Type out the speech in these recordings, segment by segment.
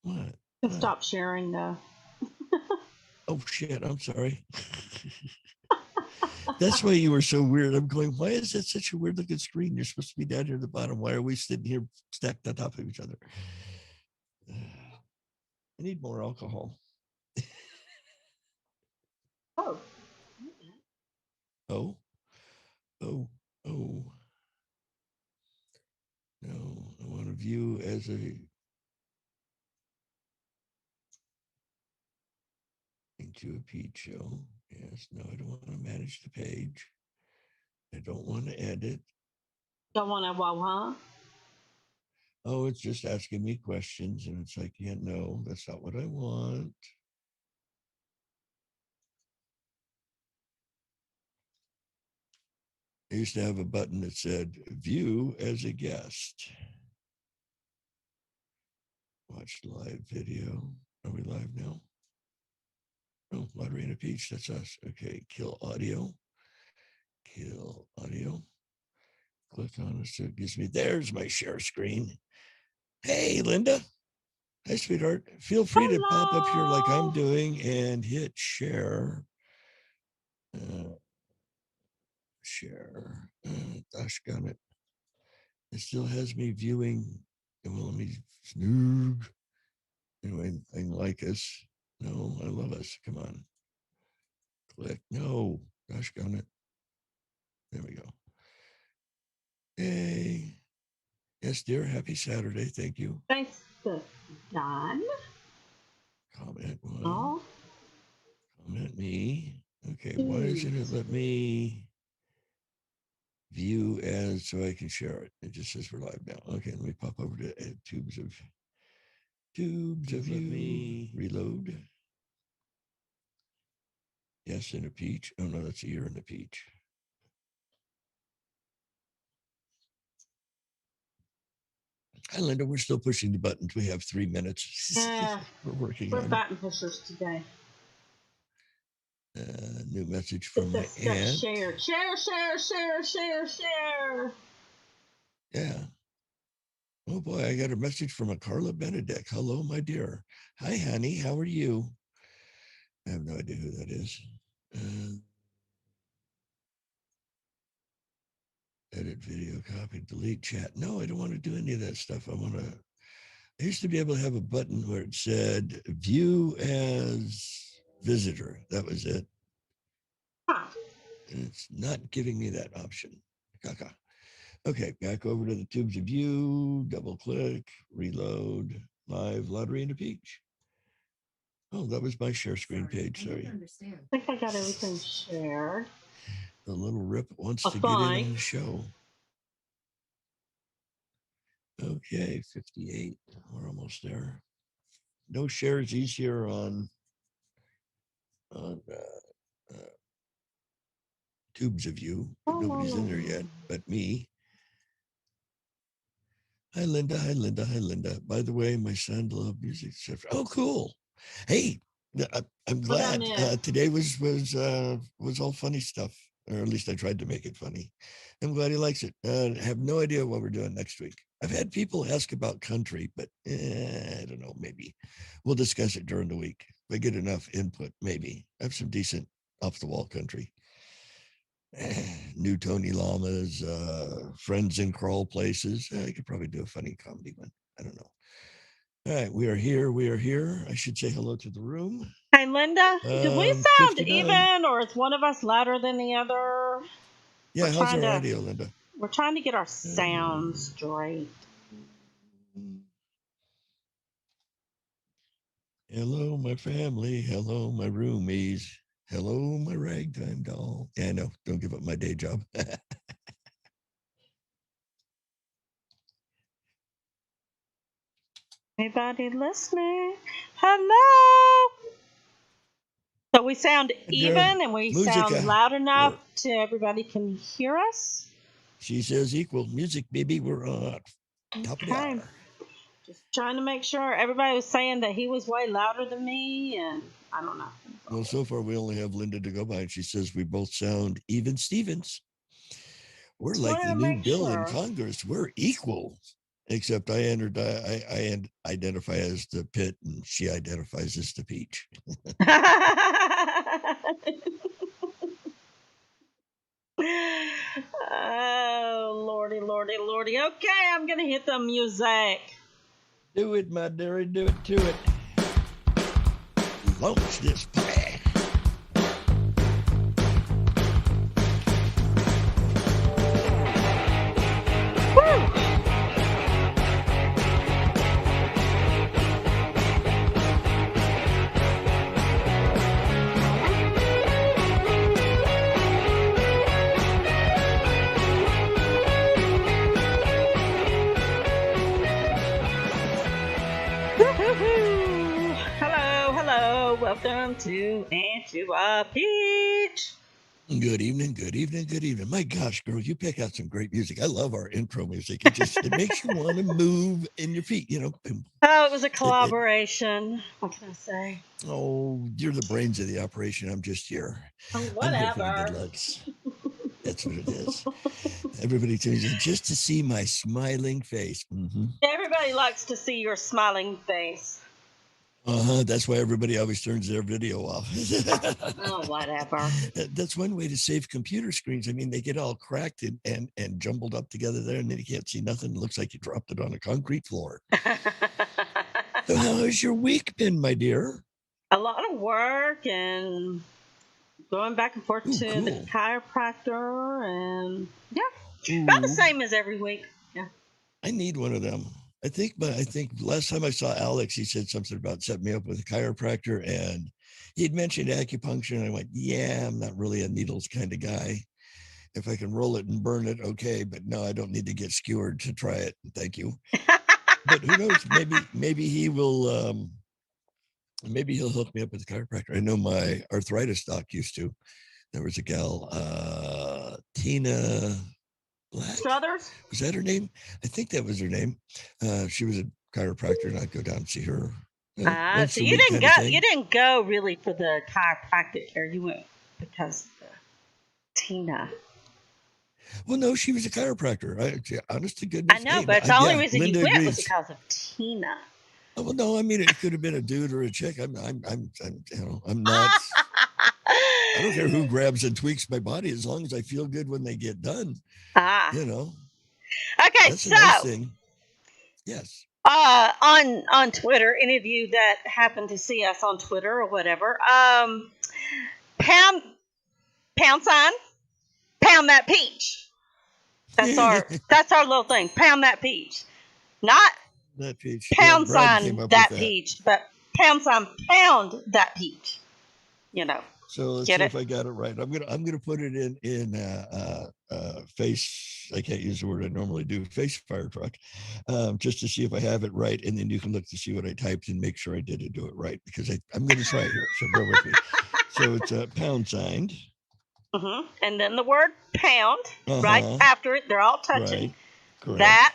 What? To stop sharing the. Oh shit! I'm sorry. That's why you were so weird. I'm going, why is that such a weird looking screen? You're supposed to be down here at the bottom. Why are we sitting here stacked on top of each other? I need more alcohol. Oh. Oh, oh, oh. No, I want to view as a into a Pete show. Yes, no, I don't want to manage the page. I don't want to edit. Don't want to wow, huh? Oh, it's just asking me questions, and it's like, yeah, no, that's not what I want. I used to have a button that said view as a guest. Watch live video. Are we live now? Oh, Laudrina Peach, that's us. Okay, kill audio. Kill audio. Click on it so it gives me, there's my share screen. Hey, Linda. Hi, sweetheart. Feel free to pop up here like I'm doing and hit share. Share. Gosh, got it. It still has me viewing. Well, let me snoog. Anyway, I like us. No, I love us. Come on. Click. No. Gosh, got it. There we go. Hey. Yes, dear. Happy Saturday. Thank you. Thanks, Don. Comment one. Oh. Comment me. Okay. Why isn't it let me view as so I can share it? It just says we're live now. Okay. Let me pop over to tubes of you. Reload. Yes, in a peach. Oh no, that's a year in a peach. Hi, Linda. We're still pushing the buttons. We have 3 minutes. Yeah, we're working we're on button pushers today. New message from my Get aunt. Share. Yeah. Oh boy, I got a message from a Carla Benedek. Hello, my dear. Hi, honey. How are you? I have no idea who that is. Edit video, copy, delete chat. No, I don't want to do any of that stuff. I used to be able to have a button where it said view as visitor. That was it. Huh. And it's not giving me that option. Caca. Okay, back over to the tubes of view, double click, reload, live Laudrina Peach. Oh, that was my share screen page. Sorry. I think I got everything shared. The little rip wants to get in on the show. Okay, 58. We're almost there. No shares easier on tubes of you. Nobody's in there yet but me. Hi, Linda. Hi, Linda. Hi, Linda. By the way, my son loves music. Oh, cool. Hey, I'm glad today was all funny stuff, or at least I tried to make it funny. I'm glad he likes it. I have no idea what we're doing next week. I've had people ask about country, but I don't know. Maybe we'll discuss it during the week. If I get enough input, maybe I have some decent off the wall country. New Tony Llamas, Friends in Crawl Places. I could probably do a funny comedy one. I don't know. All right, we are here. We are here. I should say hello to the room. Hey, Linda, do we sound 59. Even, or is one of us louder than the other? Yeah, how's our audio, Linda? We're trying to get our sound straight. Hello, my family. Hello, my roomies. Hello, my ragtime doll. Yeah, no, don't give up my day job. Anybody listening? Hello. So we sound even and we sound loud enough to everybody can hear us? She says equal. Music, baby, we're on top of the hour. Just trying to make sure. Everybody was saying that he was way louder than me, and I don't know. Well, so far we only have Linda to go by, and she says we both sound even Stevens. We're like the new bill in Congress. We're equal. Except I identify as the pit, and she identifies as the peach. Oh, lordy, lordy, lordy. Okay, I'm gonna hit the music. Do it, my dearie. Do it to it. Launch this pack. Welcome to Ain't You a Peach? Good evening, good evening, good evening. My gosh, girl, you pick out some great music. I love our intro music. It makes you want to move in your feet, you know. Oh, it was a collaboration. What can I say? Oh, you're the brains of the operation. I'm just here. Oh, whatever. I'm here for the good looks. That's what it is. Everybody tunes in just to see my smiling face. Mm-hmm. Everybody likes to see your smiling face. That's why everybody always turns their video off. Oh, whatever. That's one way to save computer screens. I mean, they get all cracked and jumbled up together there, and then you can't see nothing. It looks like you dropped it on a concrete floor. So how has your week been, my dear? A lot of work and going back and forth to the chiropractor, and about the same as every week. Yeah. I need one of them. I think last time I saw Alex, he said something about setting me up with a chiropractor, and he'd mentioned acupuncture, and I went, yeah, I'm not really a needles kind of guy. If I can roll it and burn it, okay, but no, I don't need to get skewered to try it. Thank you. But who knows? Maybe he will. Maybe he'll hook me up with a chiropractor. I know my arthritis doc used to. There was a gal, Tina Black. Struthers? Was that her name? I think that was her name. She was a chiropractor, and I'd go down and see her. So you didn't go. You didn't go really for the chiropractic care. You went because of Tina. Well, no, she was a chiropractor. Honest to goodness. I know, but the only reason you went was because of Tina. Oh, well, no, I mean, it could have been a dude or a chick. I'm not. I don't care who grabs and tweaks my body as long as I feel good when they get done. You know. Okay, that's a nice thing. Yes. On Twitter, any of you that happen to see us on Twitter or whatever, pound that peach. That's our little thing. Pound that peach. Not that peach. Pound sign that peach, but pound sign pound that peach. You know. So let's see if I got it right. I'm gonna put it in face. I can't use the word I normally do. Face fire truck, just to see if I have it right, and then you can look to see what I typed and make sure I do it right, because I'm going to try it here. So bear with me. So it's pound signed. Mm-hmm. And then the word pound right after it. They're all touching. Right. Correct. That.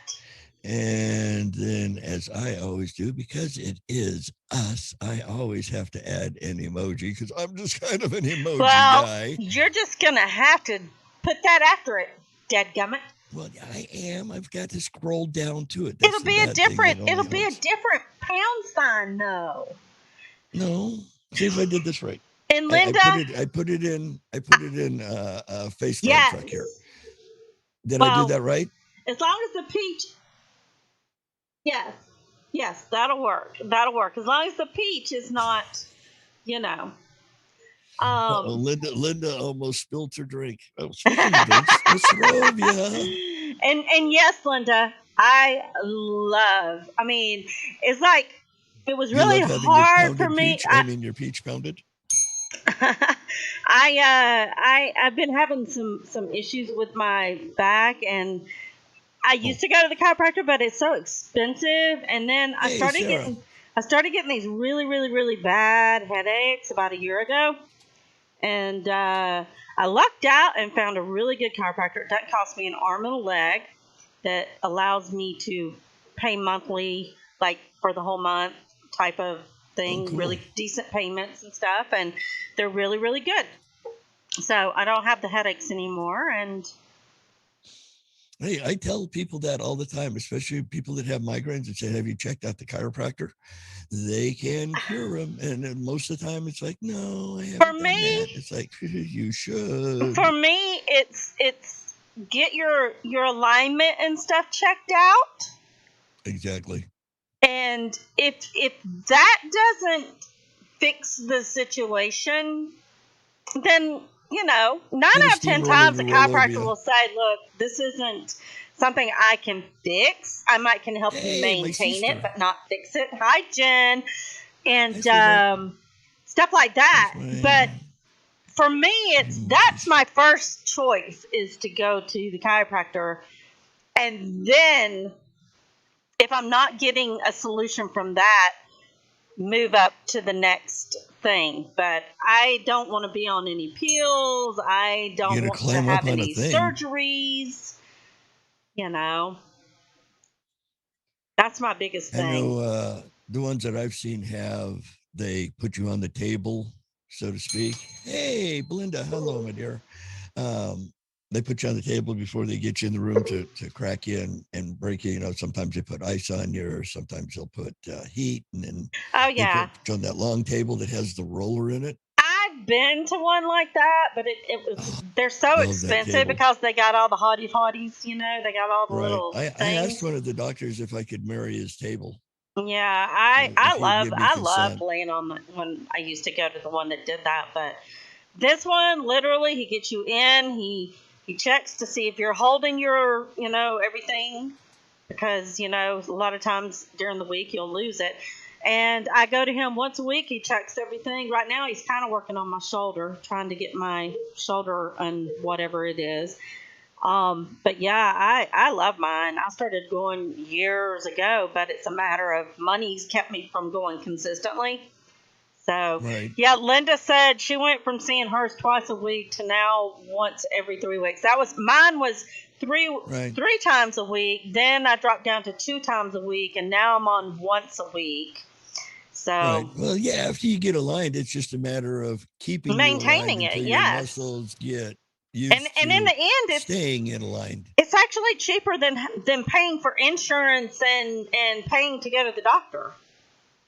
And then, as I always do, because it is us, I always have to add an emoji, because I'm just kind of an emoji guy. You're just going to have to put that after it, dadgummit. Well, I am. I've got to scroll down to it. It'll be a different pound sign, though. No. See if I did this right. And Linda, I put it in face truck here. Did I do that right? As long as the peach. Yes, that'll work. As long as the peach is not, Linda almost spilled her drink. Oh, speaking of drinks, And yes, Linda, it's like it was really hard for me. Your peach pounded. I've been having some issues with my back, and I used to go to the chiropractor, but it's so expensive. And then I started getting these really, really, really bad headaches about a year ago. And I lucked out and found a really good chiropractor. It doesn't cost me an arm and a leg, that allows me to pay monthly, like for the whole month type of thing. Oh, cool. Really decent payments and stuff. And they're really, really good. So I don't have the headaches anymore. And Hey, I tell people that all the time, especially people that have migraines, and say, "Have you checked out the chiropractor? They can cure them." And most of the time, it's like, "No, I haven't done that." It's like, you should. For me, it's get your alignment and stuff checked out. Exactly. And if that doesn't fix the situation, then 9 out of 10 times the chiropractor will say, "Look, this isn't something I can fix. I can help you maintain it, but not fix it." Hi, Jen, and stuff like that. But for me, that's my first choice, is to go to the chiropractor, and then if I'm not getting a solution from that, move up to the next thing. But I don't want to be on any pills. I don't want to have any surgeries. That's my biggest thing. I know the ones that I've seen they put you on the table, so to speak. Hey, Belinda, hello, my dear. They put you on the table before they get you in the room to crack you and break you. Sometimes they put ice on you, or sometimes they'll put heat, and then they put you on that long table that has the roller in it. I've been to one like that, but they're so expensive because they got all the hotties, they got all the little things. I asked one of the doctors if I could marry his table. Yeah, I loved laying on when I used to go to the one that did that, but this one, literally, he gets you in, he checks to see if you're holding your, everything, because, a lot of times during the week you'll lose it. And I go to him once a week. He checks everything. Right now, he's kind of working on my shoulder, trying to get my shoulder on whatever it is. But yeah, I love mine. I started going years ago, but it's a matter of money's kept me from going consistently. So, yeah, Linda said she went from seeing hers twice a week to now once every 3 weeks. Mine was three times a week. Then I dropped down to 2 times a week, and now I'm on once a week. So, well, yeah, after you get aligned, it's just a matter of maintaining it. Your muscles get used and in the end, it's staying in aligned. It's actually cheaper than paying for insurance and paying to go to the doctor.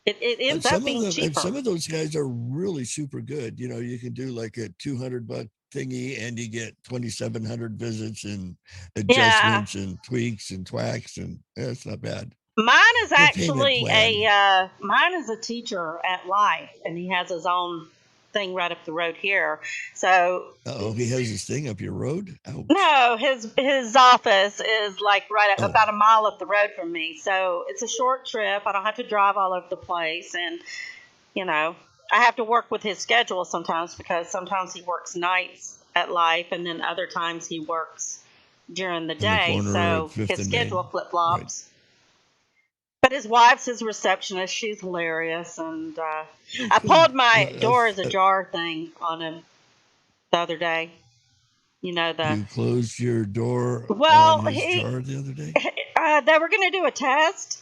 It ends up being cheaper. Some of those guys are really super good. You can do like a $200 thingy, and you get 2,700 visits and adjustments and tweaks and twacks, and it's not bad. Mine is actually mine is a teacher at Life, and he has his own thing right up the road here. So he has his thing up your road? Ouch. No, his office is like right up, about a mile up the road from me. So it's a short trip. I don't have to drive all over the place, and I have to work with his schedule sometimes, because sometimes he works nights at Life, and then other times he works during the day. So his schedule flip-flops. Right. But his wife's his receptionist. She's hilarious. And I pulled my doors ajar thing on him the other day. You closed your door on his jar the other day? They were going to do a test.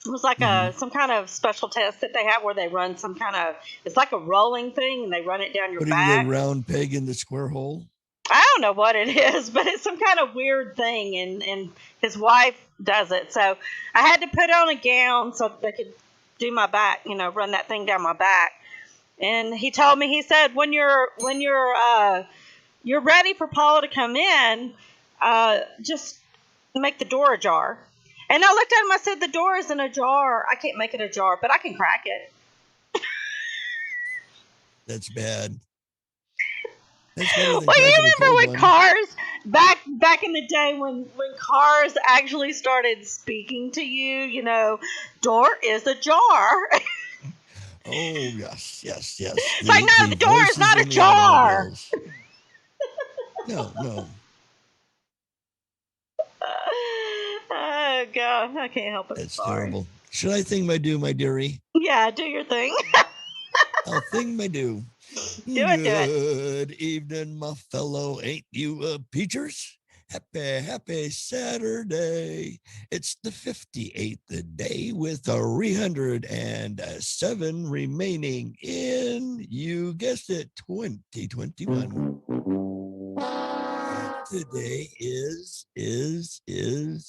It was like some kind of special test that they have where they run some kind of, it's like a rolling thing, and they run it down your back. Putting the round peg in the square hole? I don't know what it is, but it's some kind of weird thing, and his wife does it. So I had to put on a gown so they could do my back, run that thing down my back. And he told me, he said, when you're ready for Paula to come in, just make the door ajar. And I looked at him, I said, the door isn't ajar. I can't make it ajar, but I can crack it. That's bad. Well, you remember when cars back in the day when cars actually started speaking to you, door is ajar. Oh yes. It's like, no, the door is not ajar. No. Oh God, I can't help it. That's terrible. Should I thing my do, my dearie? Yeah, do your thing. I'll thing my do. Good evening, my fellow. Ain't you peachers? Happy Saturday. It's the 58th day with 307 remaining in, you guessed it, 2021. today is Asmonia.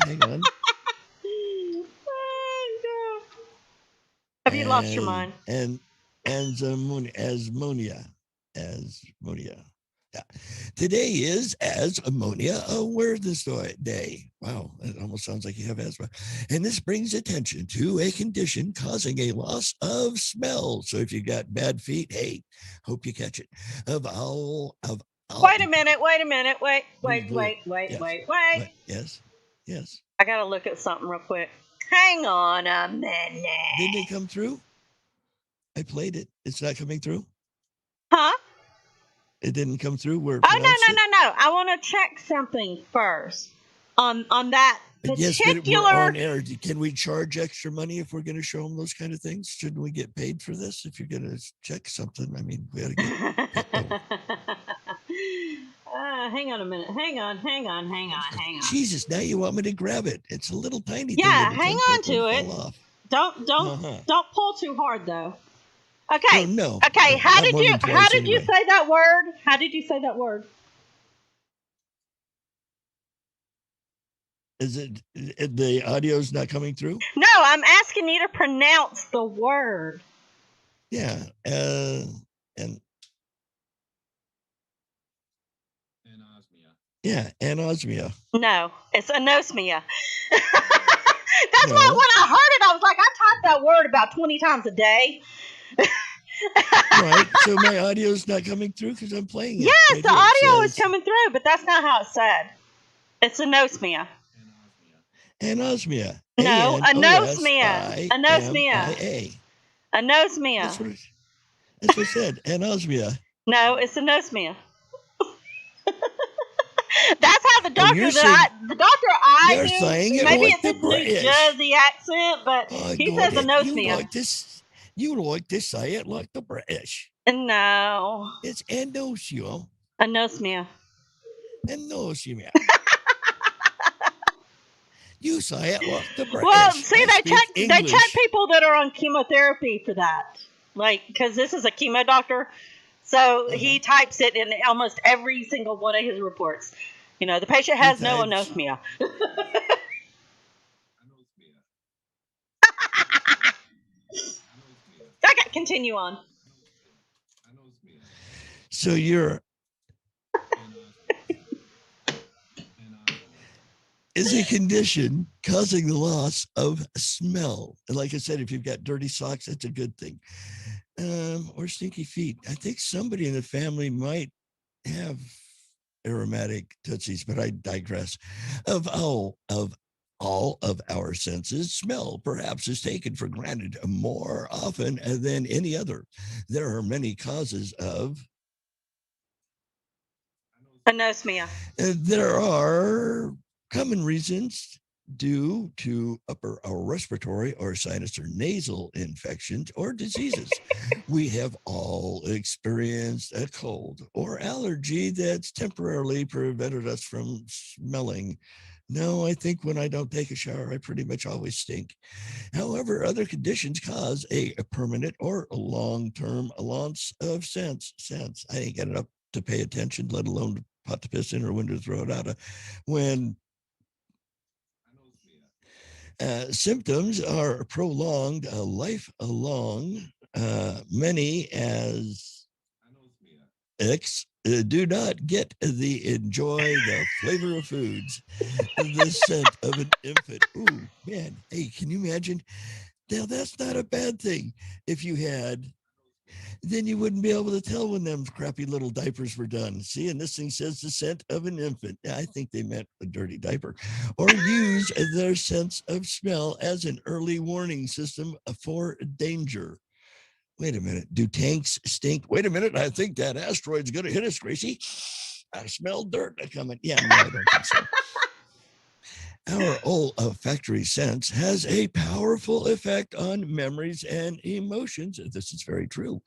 Hang on. Have you lost your mind? And Asmonia. Yeah. Today is as ammonia awareness day. Wow, it almost sounds like you have asthma. And this brings attention to a condition causing a loss of smell. So if you got bad feet, hey, hope you catch it. Wait a minute. Wait. Yes. I gotta look at something real quick. Hang on a minute. Didn't it come through? I played it. It's not coming through? Huh? It didn't come through where no. I want to check something first on that particular. Yes, but we're on air. Can we charge extra money if we're going to show them those kind of things? Shouldn't we get paid for this? If you're going to check something, I mean, we got to get. Hang on a minute. Hang on. Jesus, now you want me to grab it? It's a little tiny thing. Yeah, hang on to it. Don't pull too hard though. Okay. No. Okay. How did you say that word? How did you say that word? Is it the audio's not coming through? No, I'm asking you to pronounce the word. Yeah. Anosmia. Yeah, anosmia. No, it's anosmia. That's why when I heard it, I was like, I typed that word about 20 times a day. Right. So my audio's not coming through because I'm playing it. Yes, the audio is coming through, but that's not how it's said. It's anosmia. Anosmia. No, anosmia. Anosmia. That's what it said. Anosmia. No, it's anosmia. That's how the doctor You're saying it maybe like it's a New Jersey accent, but he says anosmia. You like to say it like the British. No. It's anosmia. Anosmia. Anosmia. You say it like the British. Well, see, they check people that are on chemotherapy for that. Like, because this is a chemo doctor. So he types it in almost every single one of his reports. You know, the patient has no anosmia. Okay, continue on. So you're is a condition causing the loss of smell. And like I said, if you've got dirty socks, that's a good thing. Or stinky feet. I think somebody in the family might have aromatic tootsies, but I digress. Of all of our senses, smell perhaps is taken for granted more often than any other. There are many causes of anosmia. There are common reasons due to upper or respiratory or sinus or nasal infections or diseases. We have all experienced a cold or allergy that's temporarily prevented us from smelling. No, I think when I don't take a shower, I pretty much always stink. However, other conditions cause a permanent or a long-term loss of sense. I ain't got enough to pay attention, let alone pot to piss in or when to throw it out. When symptoms are prolonged lifelong, many as do not get enjoy the flavor of foods, the scent of an infant. Ooh, man. Hey, can you imagine? Now, that's not a bad thing. If you had, then you wouldn't be able to tell when them crappy little diapers were done. See, and this thing says the scent of an infant. I think they meant a dirty diaper. Or use their sense of smell as an early warning system for danger. Wait a minute. Do tanks stink? Wait a minute. I think that asteroid's going to hit us, Gracie. I smell dirt coming. Yeah, no, I don't think so. Our olfactory sense has a powerful effect on memories and emotions. This is very true.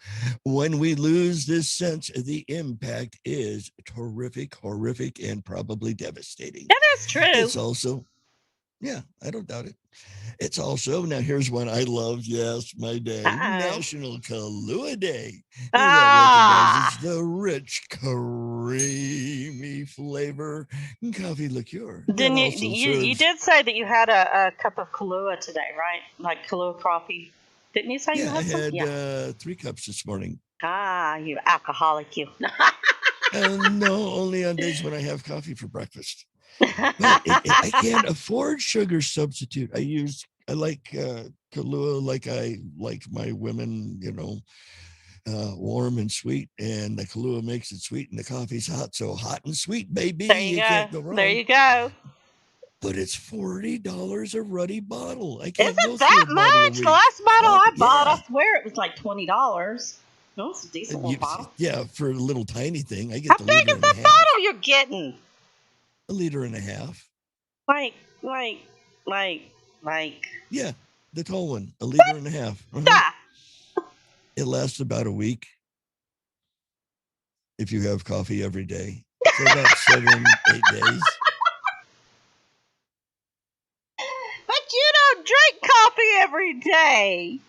When we lose this sense, the impact is horrific, and probably devastating. That is true. It's also Yeah, I don't doubt it. It's also, now here's one I love. Yes, my day. Uh-oh. National Kahlua Day. That recognizes Ah. the rich, creamy flavor coffee liqueur that Then also you serves. did say that you had a cup of Kahlua today, right? Like Kahlua coffee. Didn't you say you Yeah, I had some? had Yeah. 3 cups this morning. Ah, you alcoholic, you. No, only on days when I have coffee for breakfast. But I can't afford sugar substitute. I like Kahlua like I like my women, warm and sweet. And the Kahlua makes it sweet, and the coffee's hot. So hot and sweet, baby. There you You go. can't go There wrong. you go. But it's $40 a ruddy bottle. I Is can't go it through that a bottle a much? The week. last bottle I bought, I Yeah. swear it was like $20. No, it's a decent little bottle. Yeah, for a little tiny thing. I How get the big liter is and a that half. bottle you're getting? A liter and a half. Like, like, like, like. Yeah, the tall one. A What liter and a half. the? It lasts about a week if you have coffee every day. So about 7-8 days. But you don't drink coffee every day.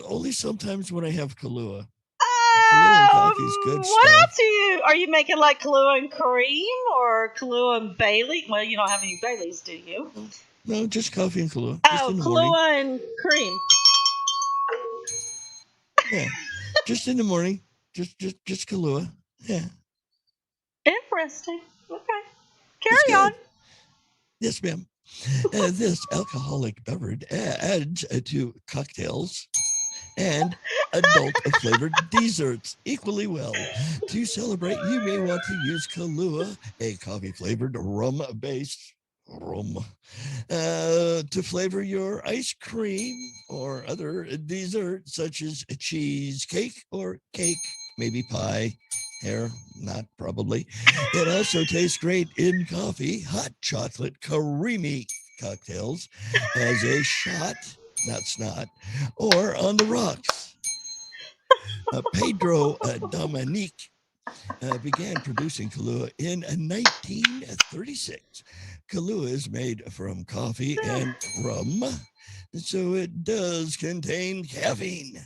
Only sometimes when I have Kahlua. Kahlua and coffee is good What stuff. else are you making, like Kahlua and cream or Kahlua and Bailey? Well, you don't have any Baileys, do you? No, just coffee and Kahlua. Just Oh, in the morning. Kahlua and cream. Yeah, just in the morning. Just Kahlua. Yeah. Interesting. Okay. Carry on. Yes, ma'am. This alcoholic beverage adds to cocktails and adult flavored desserts equally well. To celebrate, you may want to use Kahlua, a coffee flavored rum based rum, to flavor your ice cream or other dessert, such as a cheesecake or cake, maybe pie. Hair, not probably. It also tastes great in coffee, hot chocolate, creamy cocktails, as a shot, not snot, or on the rocks. Pedro Dominique began producing Kahlua in 1936. Kahlua is made from coffee and rum, so it does contain caffeine.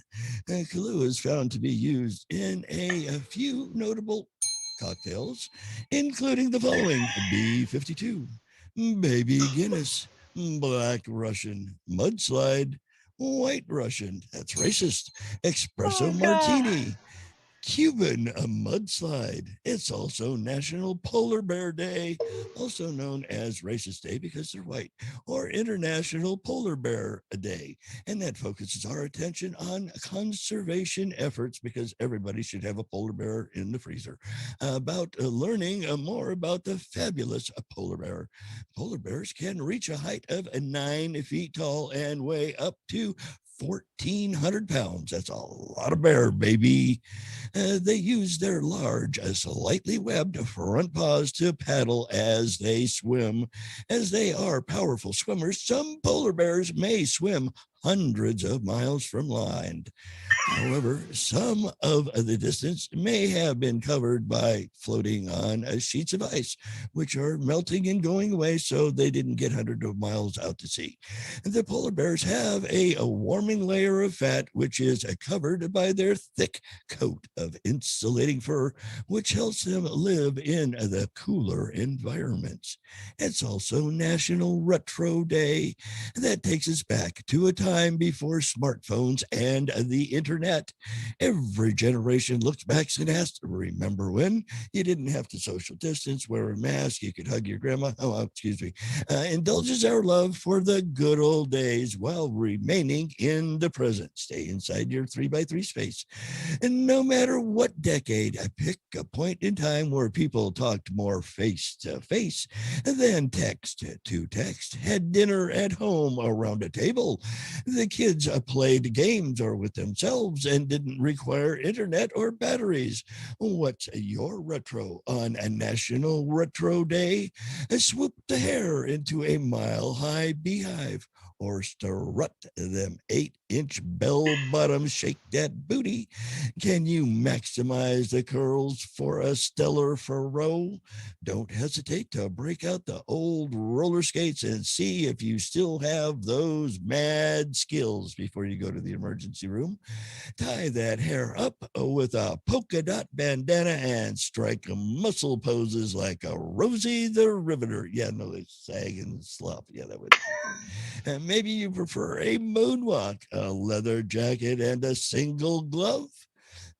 Kahlua is found to be used in a few notable cocktails, including the following: B-52, Baby Guinness, Black Russian, Mudslide, White Russian, that's racist, Espresso Martini, Cuban mudslide. It's also National Polar Bear Day, also known as Racist Day because they're white, or International Polar Bear Day. And that focuses our attention on conservation efforts because everybody should have a polar bear in the freezer. About learning more about the fabulous polar bear. Polar bears can reach a height of 9 feet tall and weigh up to 1,400 pounds. That's a lot of bear, baby. They use their large, slightly webbed front paws to paddle as they swim. As they are powerful swimmers, some polar bears may swim hundreds of miles from land. However, some of the distance may have been covered by floating on sheets of ice, which are melting and going away, so they didn't get hundreds of miles out to sea. The polar bears have a warming layer of fat, which is covered by their thick coat of insulating fur, which helps them live in the cooler environments. It's also National Retro Day. That takes us back to a time before smartphones and the internet. Every generation looks back and asks, remember when you didn't have to social distance, wear a mask, you could hug your grandma? Oh, excuse me. Indulges our love for the good old days while remaining in the present. Stay inside your 3x3 space. And no matter what decade, I pick a point in time where people talked more face to face than text to text, had dinner at home around a table. The kids played games or with themselves and didn't require internet or batteries. What's your retro on a National Retro Day? Swoop the hair into a mile-high beehive or strut them 8 inch bell bottom, shake that booty. Can you maximize the curls for a stellar furrow? Don't hesitate to break out the old roller skates and see if you still have those mad skills before you go to the emergency room. Tie that hair up with a polka dot bandana and strike muscle poses like a Rosie the Riveter. Yeah, no, they sag and slop. Yeah, that would. And maybe you prefer a moonwalk, a leather jacket, and a single glove.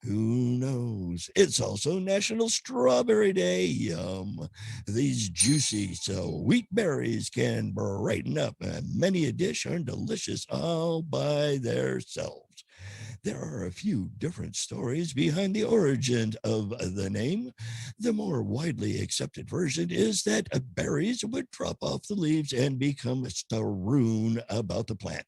Who knows? It's also National Strawberry Day. Yum. These juicy, sweet berries can brighten up many a dish and delicious all by themselves. There are a few different stories behind the origin of the name. The more widely accepted version is that berries would drop off the leaves and become strewn about the plant.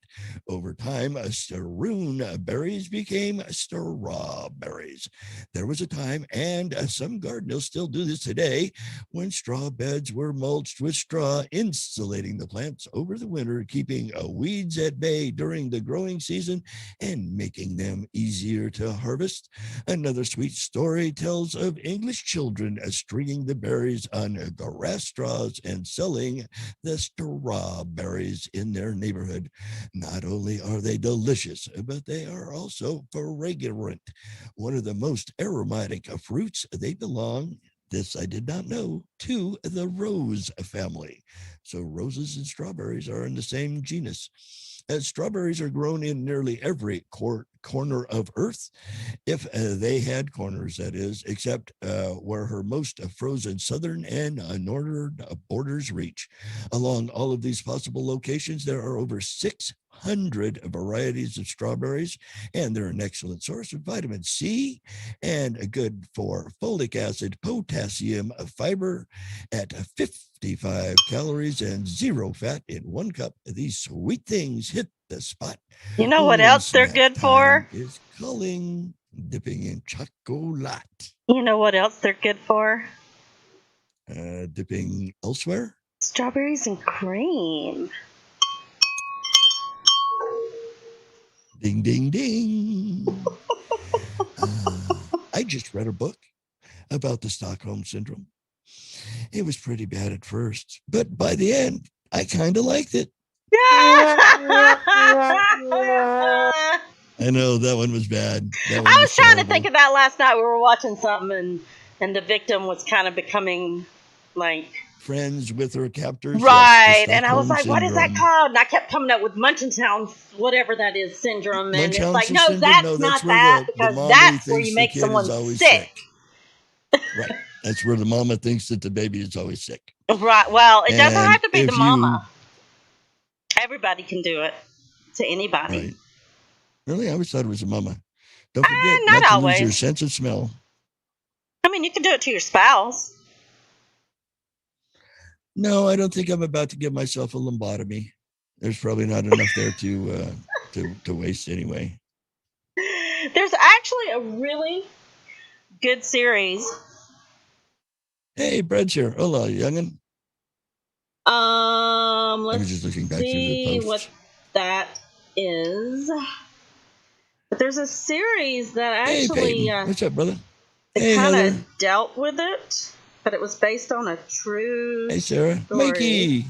Over time, strewn berries became strawberries. There was a time, and some gardeners still do this today, when straw beds were mulched with straw, insulating the plants over the winter, keeping weeds at bay during the growing season, and making them easier to harvest. Another sweet story tells of English children stringing the berries on grass straws and selling the strawberries in their neighborhood. Not only are they delicious, but they are also fragrant. One of the most aromatic fruits. They belong, this I did not know, to the rose family. So roses and strawberries are in the same genus. As strawberries are grown in nearly every corner of Earth, if they had corners, that is, except where her most frozen southern and northern borders reach. Along all of these possible locations, there are over 600 varieties of strawberries, and they're an excellent source of vitamin C and good for folic acid, potassium, fiber at 55 calories and 0 fat in 1 cup. These sweet things hit the spot. You know what else they're good for? Is culling, dipping in chocolate. You know what else they're good for? Dipping elsewhere? Strawberries and cream. Ding, ding, ding. I just read a book about the Stockholm Syndrome. It was pretty bad at first, but by the end, I kind of liked it. I know that one was bad. I was trying to think of that last night. We were watching something, and the victim was kind of becoming like friends with her captors. Right. Yes, and I was like, syndrome. What is that called? And I kept coming up with Munchausen, whatever that is, syndrome. And it's like, no, that's not that, because that's where you make someone sick. Right. That's where the mama thinks that the baby is always sick. Right. Well, it doesn't have to be the mama. Everybody can do it to anybody. Right. Really? I always thought it was a mama. Don't forget, not to always. Lose your sense of smell. I mean, you can do it to your spouse. No, I don't think I'm about to give myself a lobotomy. There's probably not enough there to waste anyway. There's actually a really good series. Hey, Brad's here. Hola, youngin. Let's just looking back see what that is. But there's a series that actually what's up, brother? It kind of dealt with it, but it was based on a true. Hey, Sarah, story.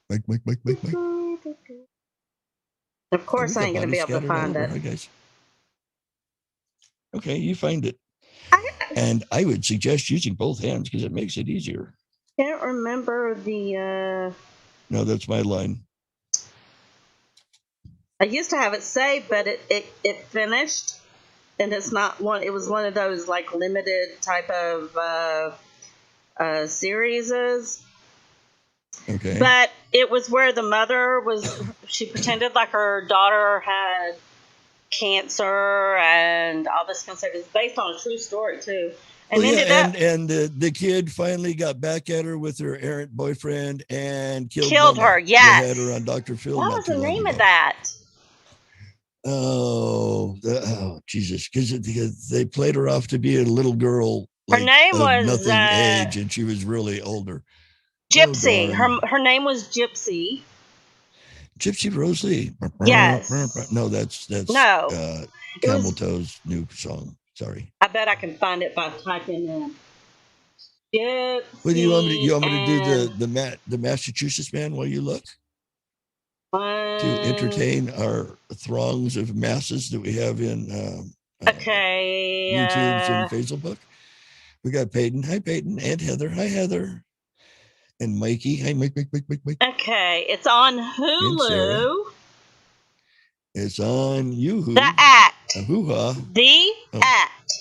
Mike. Of course, I ain't gonna be able to find it. Hi, guys. Okay, you find it. And I would suggest using both hands because it makes it easier. Can't remember the. No, that's my line. I used to have it saved, but it finished, and it's not one. It was one of those like limited type of series. Okay. But it was where the mother was. She pretended like her daughter had cancer and all this kind of stuff. It's based on a true story too. And the kid finally got back at her with her errant boyfriend and killed her. Yes, had her on Dr. Phil. What was the name of that? Oh, Jesus! Because they played her off to be a little girl. Her name was nothing age, and she was really older. Gypsy. Her name was Gypsy. Gypsy Rose Lee. Yes. No, that's no. Camel Toe's new song. Sorry. I bet I can find it by typing in. Gypsy. Well, do you want me to do the Massachusetts Man while you look? To entertain our throngs of masses that we have in YouTube's and Facebook. We got Peyton. Hi, Peyton. And Heather. Hi, Heather. And Mikey. Hi, Mike. Okay, it's on Hulu. It's on Yoo-Hoo. The Act. Hoo-ha. The Act.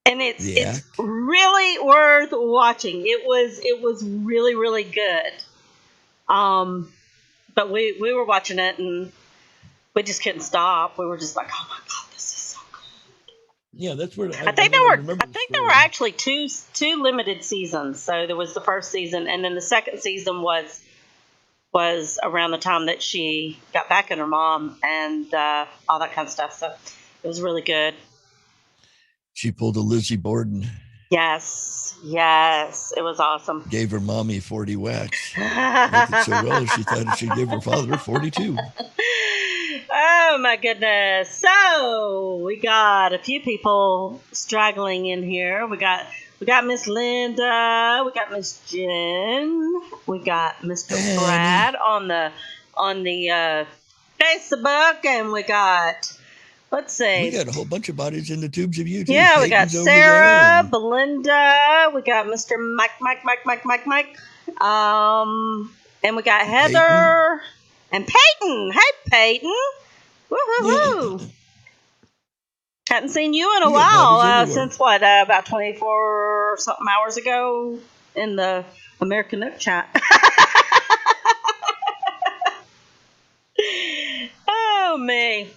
And it's really worth watching. It was really, really good. But we were watching it and we just couldn't stop. We were just like, oh my God, this is so good. Yeah, that's where I think there were actually two limited seasons. So there was the first season, and then the second season was around the time that she got back at her mom and all that kind of stuff. So it was really good. She pulled a Lizzie Borden. Yes, it was awesome. Gave her mommy 40 whacks. Did so well, she thought she'd give her father 42. Oh my goodness! So we got a few people straggling in here. We got Miss Linda. We got Miss Jen. We got Mr. Brad on the Facebook, and we got. Let's see. We got a whole bunch of bodies in the tubes of YouTube. Yeah, we got Sarah, Belinda, we got Mr. Mike. And we got Heather and Peyton. Hey, Peyton. Woo-hoo-hoo. Yeah. Hadn't seen you in a while. Since what? About 24 something hours ago in the American Nook chat. Oh, me.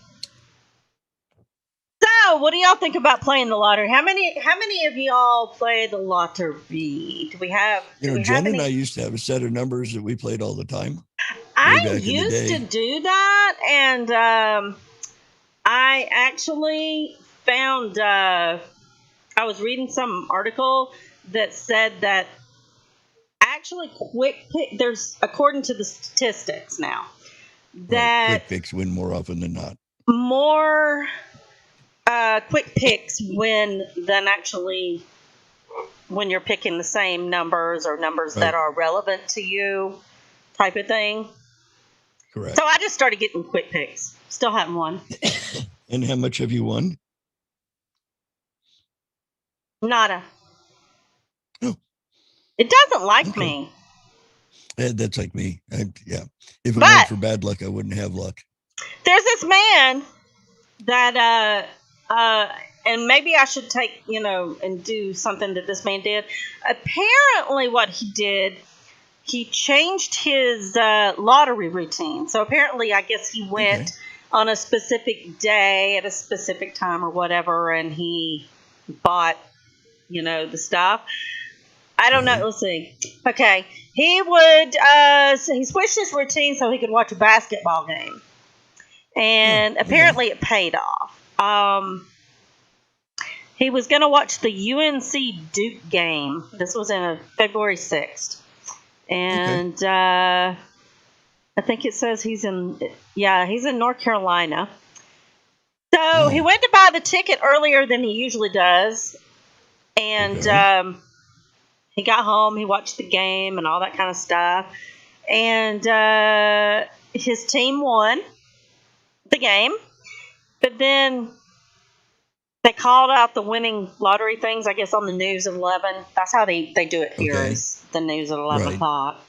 So, what do y'all think about playing the lottery? How many of y'all play the lottery? Do we have? Jen and I used to have a set of numbers that we played all the time. I used to do that, and I actually found. I was reading some article that said that actually Quick Pick. There's according to the statistics now that Quick Picks win more often than not. More. Quick Picks win than actually when you're picking the same numbers or numbers that are relevant to you type of thing. Correct. So I just started getting Quick Picks. Still haven't won. And how much have you won? Nada. Oh. It doesn't like me. That's like me. Yeah. If it weren't for bad luck, I wouldn't have luck. There's this man that and maybe I should take, and do something that this man did. Apparently what he did, he changed his lottery routine. So apparently, I guess he went on a specific day at a specific time or whatever, and he bought, the stuff. I don't know. Let's see. Okay. He would, so he switched his routine so he could watch a basketball game. And apparently it paid off. He was going to watch the UNC Duke game. This was in February 6th. And I think it says he's in North Carolina. So he went to buy the ticket earlier than he usually does. And he got home, he watched the game and all that kind of stuff. And his team won the game. But then they called out the winning lottery things, I guess, on the news at 11. That's how they do it here, is the news at 11 o'clock.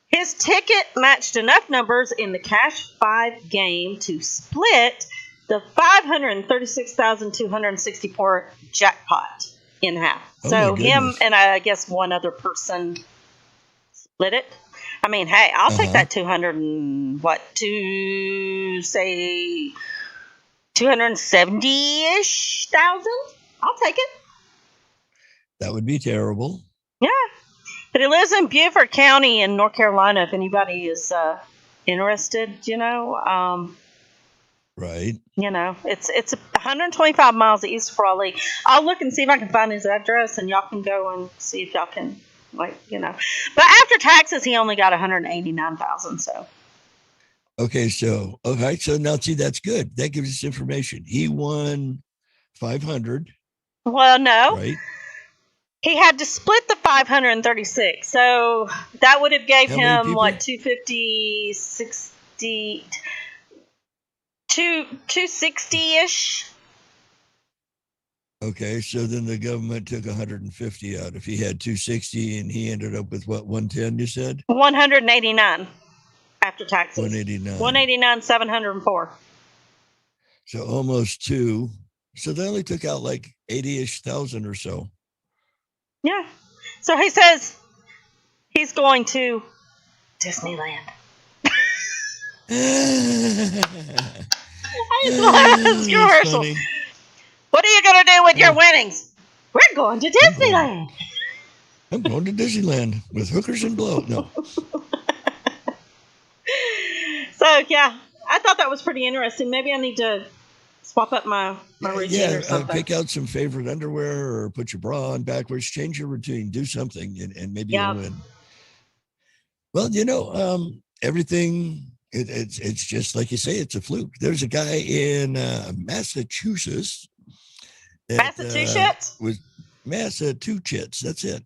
His ticket matched enough numbers in the Cash 5 game to split the $536,264 jackpot in half. So him and I guess one other person split it. I mean, hey, I'll take that 270-ish thousand. I'll take it. That would be terrible. Yeah. But he lives in Beaufort County in North Carolina, if anybody is interested, Right. It's 125 miles east of Raleigh. I'll look and see if I can find his address, and y'all can go and see if y'all can But after taxes, he only got $189,000. So. Okay, so now see, that's good. That gives us information. He won 500. Well, no. Right. He had to split the 536. So that would have gave him what, 250, 60, 260-ish. Okay, so then the government took 150 out. If he had 260 and he ended up with what, 110, you said? 189 after taxes. 189. 189, 704. So almost 2. So they only took out like 80-ish thousand or so. Yeah. So he says he's going to Disneyland. It's commercial. Funny. What are you going to do with your winnings? We're going to Disneyland. I'm going to Disneyland with hookers and blow. No. So, yeah, I thought that was pretty interesting. Maybe I need to swap up my routine or something. Pick out some favorite underwear or put your bra on backwards. Change your routine. Do something, and maybe you'll win. Well, everything... It's just like you say, it's a fluke. There's a guy in Massachusetts. Massachusetts? Massachusetts. That's it.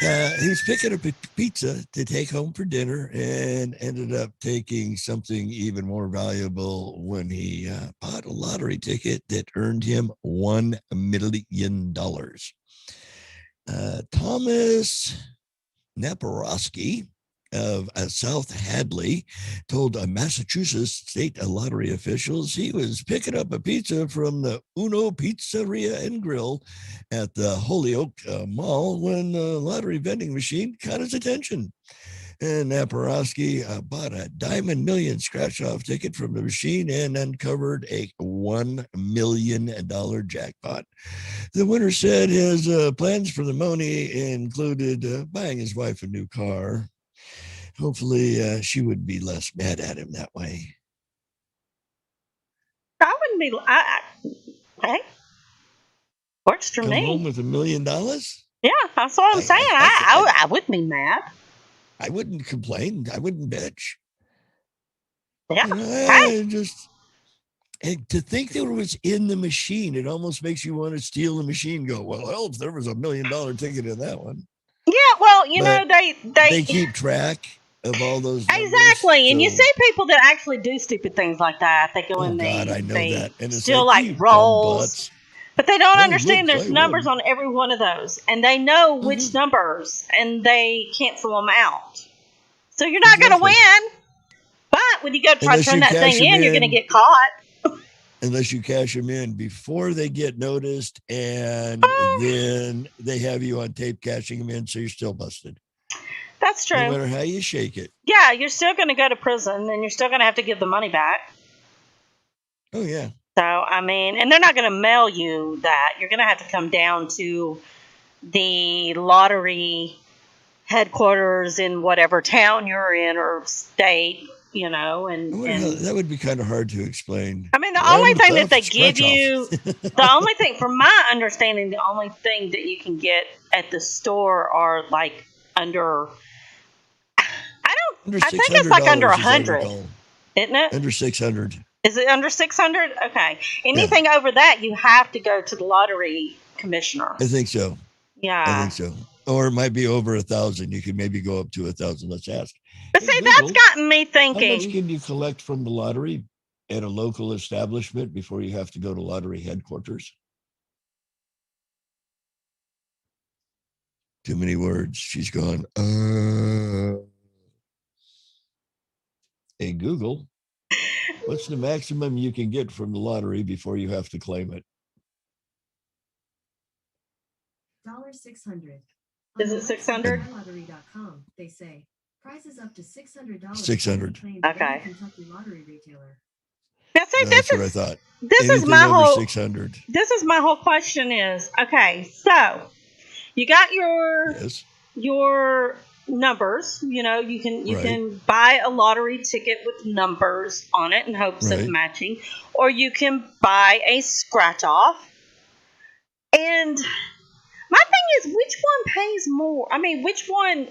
He was picking up a pizza to take home for dinner and ended up taking something even more valuable when he bought a lottery ticket that earned him $1 million. Thomas Naporowski of South Hadley told Massachusetts state lottery officials he was picking up a pizza from the Uno Pizzeria and Grill at the Holyoke Mall when the lottery vending machine caught his attention. And Naporowski bought a Diamond Million scratch-off ticket from the machine and uncovered a $1 million jackpot. The winner said his plans for the money included buying his wife a new car. Hopefully, she would be less mad at him that way. I wouldn't be. Hey, works for me. Come home with $1 million? Yeah, that's what I'm saying. I wouldn't be mad. I wouldn't complain. I wouldn't bitch. Yeah. And to think that it was in the machine, it almost makes you want to steal the machine. Go, well, hell, if there was $1 million ticket in that one. Yeah, well, they keep track of all those numbers, exactly, and you see people that actually do stupid things like that. They go in there, I know that, and it's still like rolls, but they don't understand there's numbers on every one of those, and they know which numbers, and they cancel them out. So you're not going to win. But when you go to try to turn that thing in, you're going to get caught. Unless you cash them in before they get noticed, and then they have you on tape cashing them in, so you're still busted. That's true. No matter how you shake it. Yeah, you're still going to go to prison, and you're still going to have to give the money back. Oh, yeah. So, I mean, and they're not going to mail you that. You're going to have to come down to the lottery headquarters in whatever town you're in or state, and that would be kind of hard to explain. I mean, the only thing that they give you, the only thing, from my understanding, the only thing that you can get at the store are like under, I think it's like under 100, isn't it? Under 600. Is it under 600? Okay. Anything over that, you have to go to the lottery commissioner. I think so. Yeah. I think so. Or it might be over 1,000. You could maybe go up to 1,000. Let's ask. But see, Google, that's gotten me thinking. How much can you collect from the lottery at a local establishment before you have to go to lottery headquarters? Too many words. She's gone. Hey, Google, what's the maximum you can get from the lottery before you have to claim it? $600. Is it 600? Lottery.com, they say. Prizes up to $600. 600. Okay. Kentucky lottery retailer. Now, see, that's what I thought. This is my whole 600. This is my whole question is, okay, so you got your numbers, you can buy a lottery ticket with numbers on it in hopes of matching, or you can buy a scratch off. And my thing is, which one pays more? I mean, which one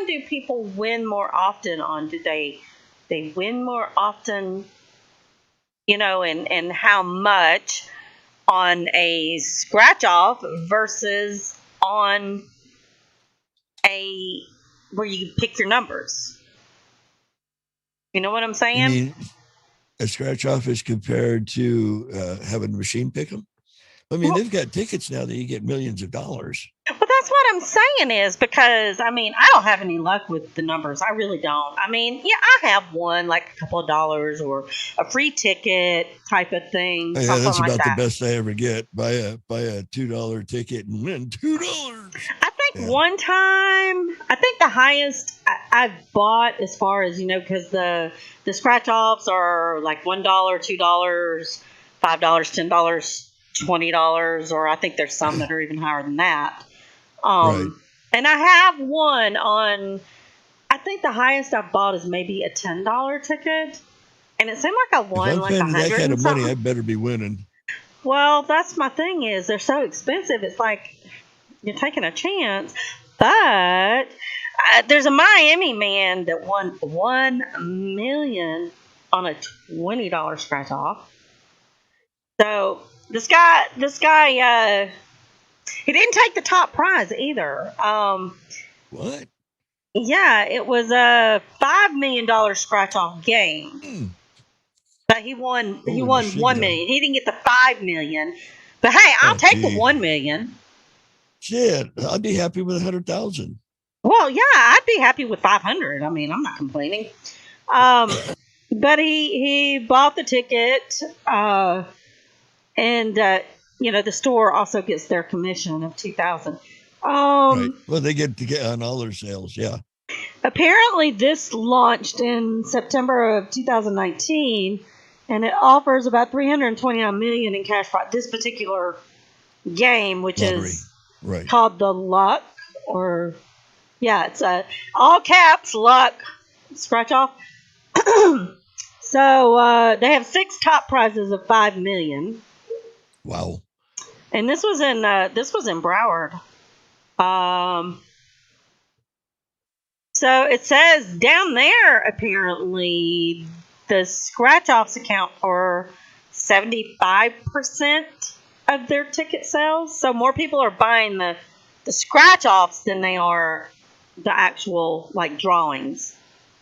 do people win more often on? Do they win more often, and how much on a scratch off versus on a where you pick your numbers? You know what I'm saying? I mean, a scratch off is compared to having a machine pick them. I mean, they've got tickets now that you get millions of dollars. Well, that's what I'm saying is because, I mean, I don't have any luck with the numbers. I really don't. I mean, yeah, I have one, like a couple of dollars or a free ticket type of thing. Yeah, that's about the best I ever get. Buy a $2 ticket and win $2. I think one time, I think the highest I've bought as far as, because the scratch offs are like $1, $2, $5, $10. $20, or I think there's some that are even higher than that. Right. And I have one on, I think the highest I've bought is maybe a $10 ticket. And it seemed like I won like 100 that kind of money, something. I better be winning. Well, that's my thing is they're so expensive. It's like you're taking a chance. But there's a Miami man that won $1 million on a $20 scratch off. So this guy, he didn't take the top prize either. What? Yeah, it was a $5 million scratch off game, but he won. He won $1 million. He didn't get the $5 million, but hey, I'll take the $1 million. Shit, I'd be happy with 100,000. Well, yeah, I'd be happy with 500. I mean, I'm not complaining. But he bought the ticket. And the store also gets their commission of $2,000. Right. Well, they get to get on all their sales. Yeah. Apparently, this launched in September of 2019, and it offers about $329 million in cash prize. This particular game, which Lottery. is called the Luck, it's a all caps Luck scratch off. So they have 6 top prizes of $5 million. Wow. And this was in Broward. So it says down there apparently the scratch offs account for 75% of their ticket sales. So more people are buying the scratch offs than they are the actual like drawings.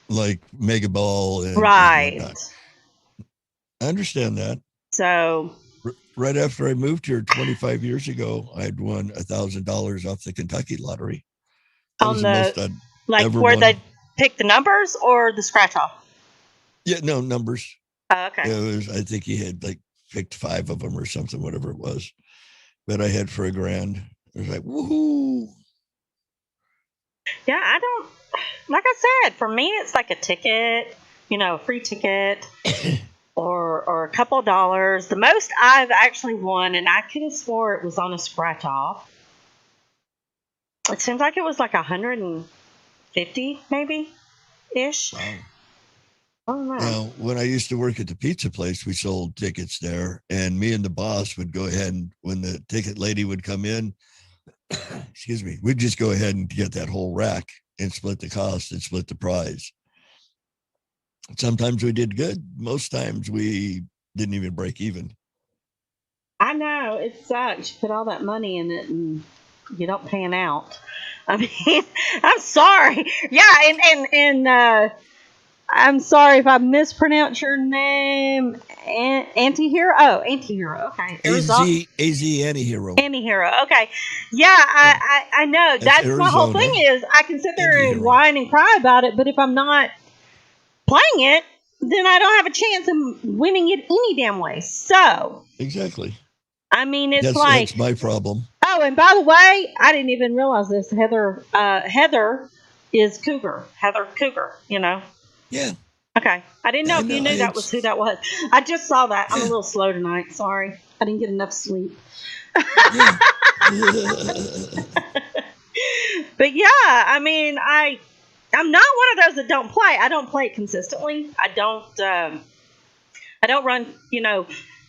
Like Mega Ball and right. And I understand that. So right after I moved here 25 years ago, I'd won $1,000 off the Kentucky lottery. That on the like where they pick the numbers or the scratch off? Yeah, no numbers. Oh, okay. It was, I think he had like picked 5 of them or something, whatever it was. But I had for $1,000. It was like woohoo. Yeah, I don't. Like I said, for me, it's like a ticket. A free ticket. Or a couple of dollars. The most I've actually won, and I could have swore it was on a scratch off. It seems like it was like 150, maybe ish. Wow. I don't know. Now, when I used to work at the pizza place, we sold tickets there, and me and the boss would go ahead and when the ticket lady would come in, excuse me, we'd just go ahead and get that whole rack and split the cost and split the prize. Sometimes we did good. Most times we didn't even break even. I know. It sucks. You put all that money in it and you don't pan out. I mean, I'm sorry. Yeah, and I'm sorry if I mispronounced your name. Antihero? Oh, Antihero. Okay. AZ Antihero. Antihero. Okay. Yeah, I know. That's my whole thing is I can sit there and whine and cry about it, but if I'm not playing it, then I don't have a chance of winning it any damn way. So exactly. I mean, that's my problem. Oh, and by the way, I didn't even realize this. Heather is Cougar. Heather Cougar. Yeah. Okay. I didn't know if you knew that was who that was. I just saw that. I'm a little slow tonight. Sorry, I didn't get enough sleep. Yeah. But yeah, I mean, I'm not one of those that don't play. I don't play it consistently. I don't run,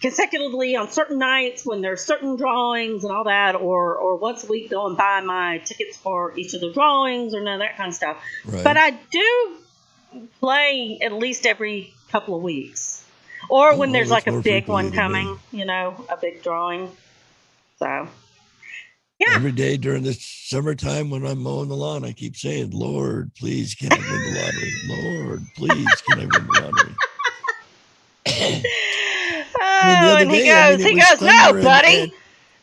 consecutively on certain nights when there's certain drawings and all that, or once a week go and buy my tickets for each of the drawings or none of that kind of stuff. Right. But I do play at least every couple of weeks, or when there's like a big one coming, a big drawing. So, yeah. Every day during the summertime when I'm mowing the lawn, I keep saying, Lord, please, can I win the lottery? Lord, please, can I win the lottery? And he goes, no, buddy,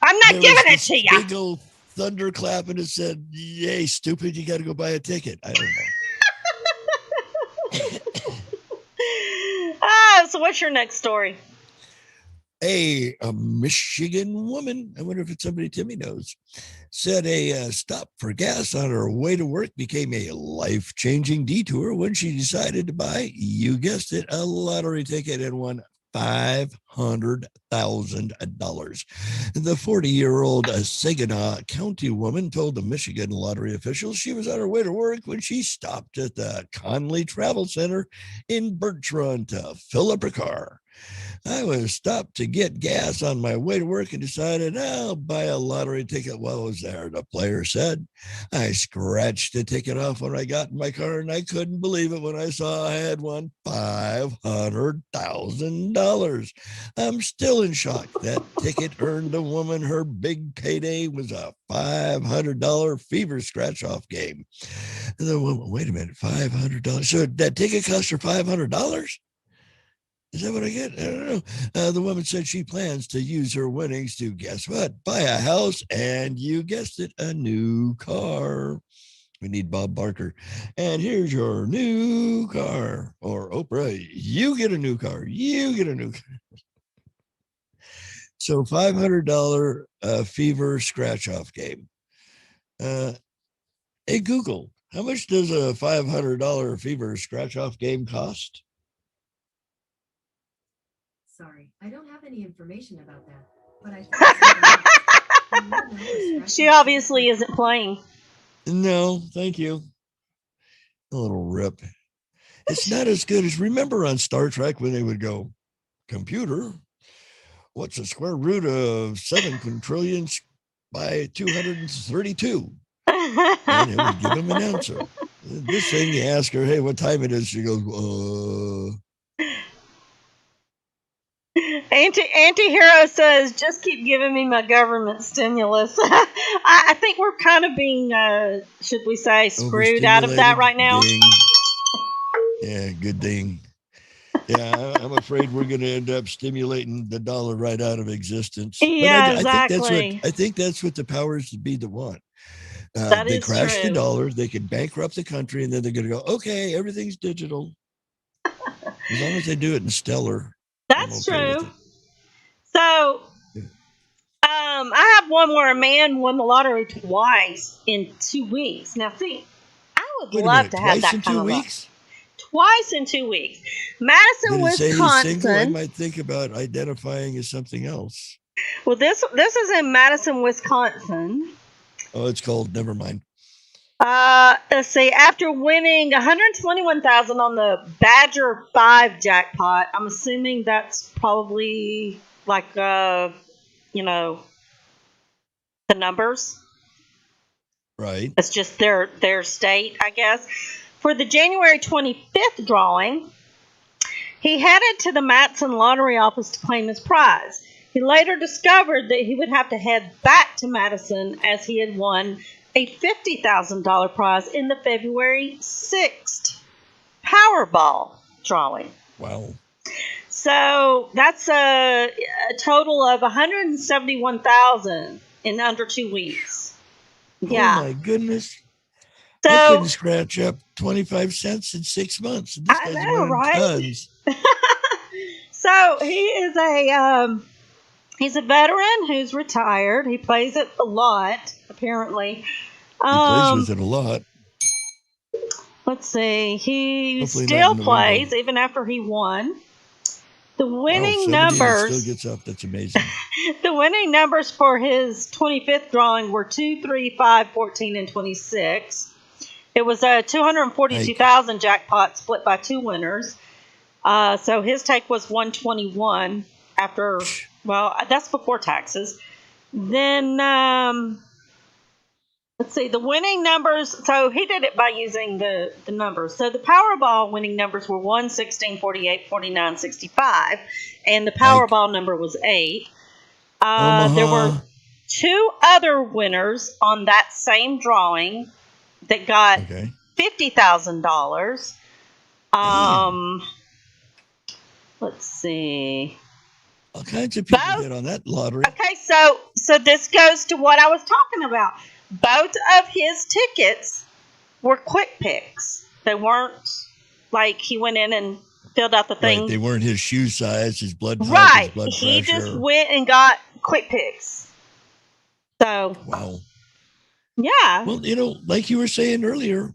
I'm not giving it to you. Big old thunderclap, and it said, yay, stupid, you got to go buy a ticket. I don't know. So what's your next story? A Michigan woman, I wonder if it's somebody Timmy knows, said a stop for gas on her way to work became a life-changing detour when she decided to buy, you guessed it, a lottery ticket and won $500,000. The 40-year-old Saginaw County woman told the Michigan lottery officials she was on her way to work when she stopped at the Conley Travel Center in Birch Run to fill up her car. I was stopped to get gas on my way to work and decided I'll buy a lottery ticket while I was there, the player said. I scratched the ticket off when I got in my car, and I couldn't believe it when I saw I had won $500,000. I'm still in shock. That ticket earned the woman her big payday was a $500 fever scratch-off game. And the woman, wait a minute, $500? So that ticket cost her $500? Is that what I get? I don't know. The woman said she plans to use her winnings to, guess what? Buy a house and, you guessed it, a new car. We need Bob Barker. And here's your new car. Or Oprah, you get a new car. You get a new car. So $500 fever scratch-off game. Hey, Google, how much does a $500 fever scratch-off game cost? Sorry, I don't have any information about that, but I she obviously isn't playing. No, thank you. A little rip. It's not as good as, remember on Star Trek when they would go, computer, what's the square root of 7 quintillion by 232? And it would give them an answer. This thing, you ask her, hey, what time it is? She goes, Anti-hero says, just keep giving me my government stimulus. I think we're kind of being, should we say, screwed out of that right now. Ding. Yeah, good ding. Yeah, I'm afraid we're going to end up stimulating the dollar right out of existence. Yeah, exactly. I think that's what the powers to be that want. They crash the dollar, they can bankrupt the country, and then they're going to go, okay, everything's digital. As long as they do it in stellar. That's true. So, I have one where a man won the lottery twice in 2 weeks. Now, see, I would love to have that kind of luck. Twice in 2 weeks. Madison, Wisconsin. I might think about identifying as something else. Well, this is in Madison, Wisconsin. Oh, it's called. Never mind. Let's see. After winning $121,000 on the Badger 5 jackpot, I'm assuming that's probably like the numbers. Right. It's just their state, I guess. For the January 25th drawing, he headed to the Matson lottery office to claim his prize. He later discovered that he would have to head back to Madison as he had won a $50,000 prize in the February 6th Powerball drawing. Wow. So that's a total of $171,000 in under 2 weeks. Yeah. Oh my goodness. So I couldn't scratch up 25 cents in 6 months. This I know, right? Tons. So he's a veteran who's retired. He plays it a lot, apparently. He plays with it a lot. Let's see. He Hopefully still plays even after he won. The winning numbers still gets up. That's amazing. The winning numbers for his 25th drawing were 2, 3, 5, 14, and 26. It was a $242,000 jackpot split by 2 winners. So his take was 121 after, well, that's before taxes. Then, let's see, the winning numbers. So he did it by using the numbers. So the Powerball winning numbers were 1, 16, 48, 49, 65. And the Powerball number was 8. There were 2 other winners on that same drawing that got $50,000. Let's see. All kinds of people hit on that lottery. Okay, so this goes to what I was talking about. Both of his tickets were quick picks. They weren't like he went in and filled out the thing. Right, they weren't his shoe size, his blood type, right. his blood pressure. He just went and got quick picks. So wow. Yeah. Well, like you were saying earlier,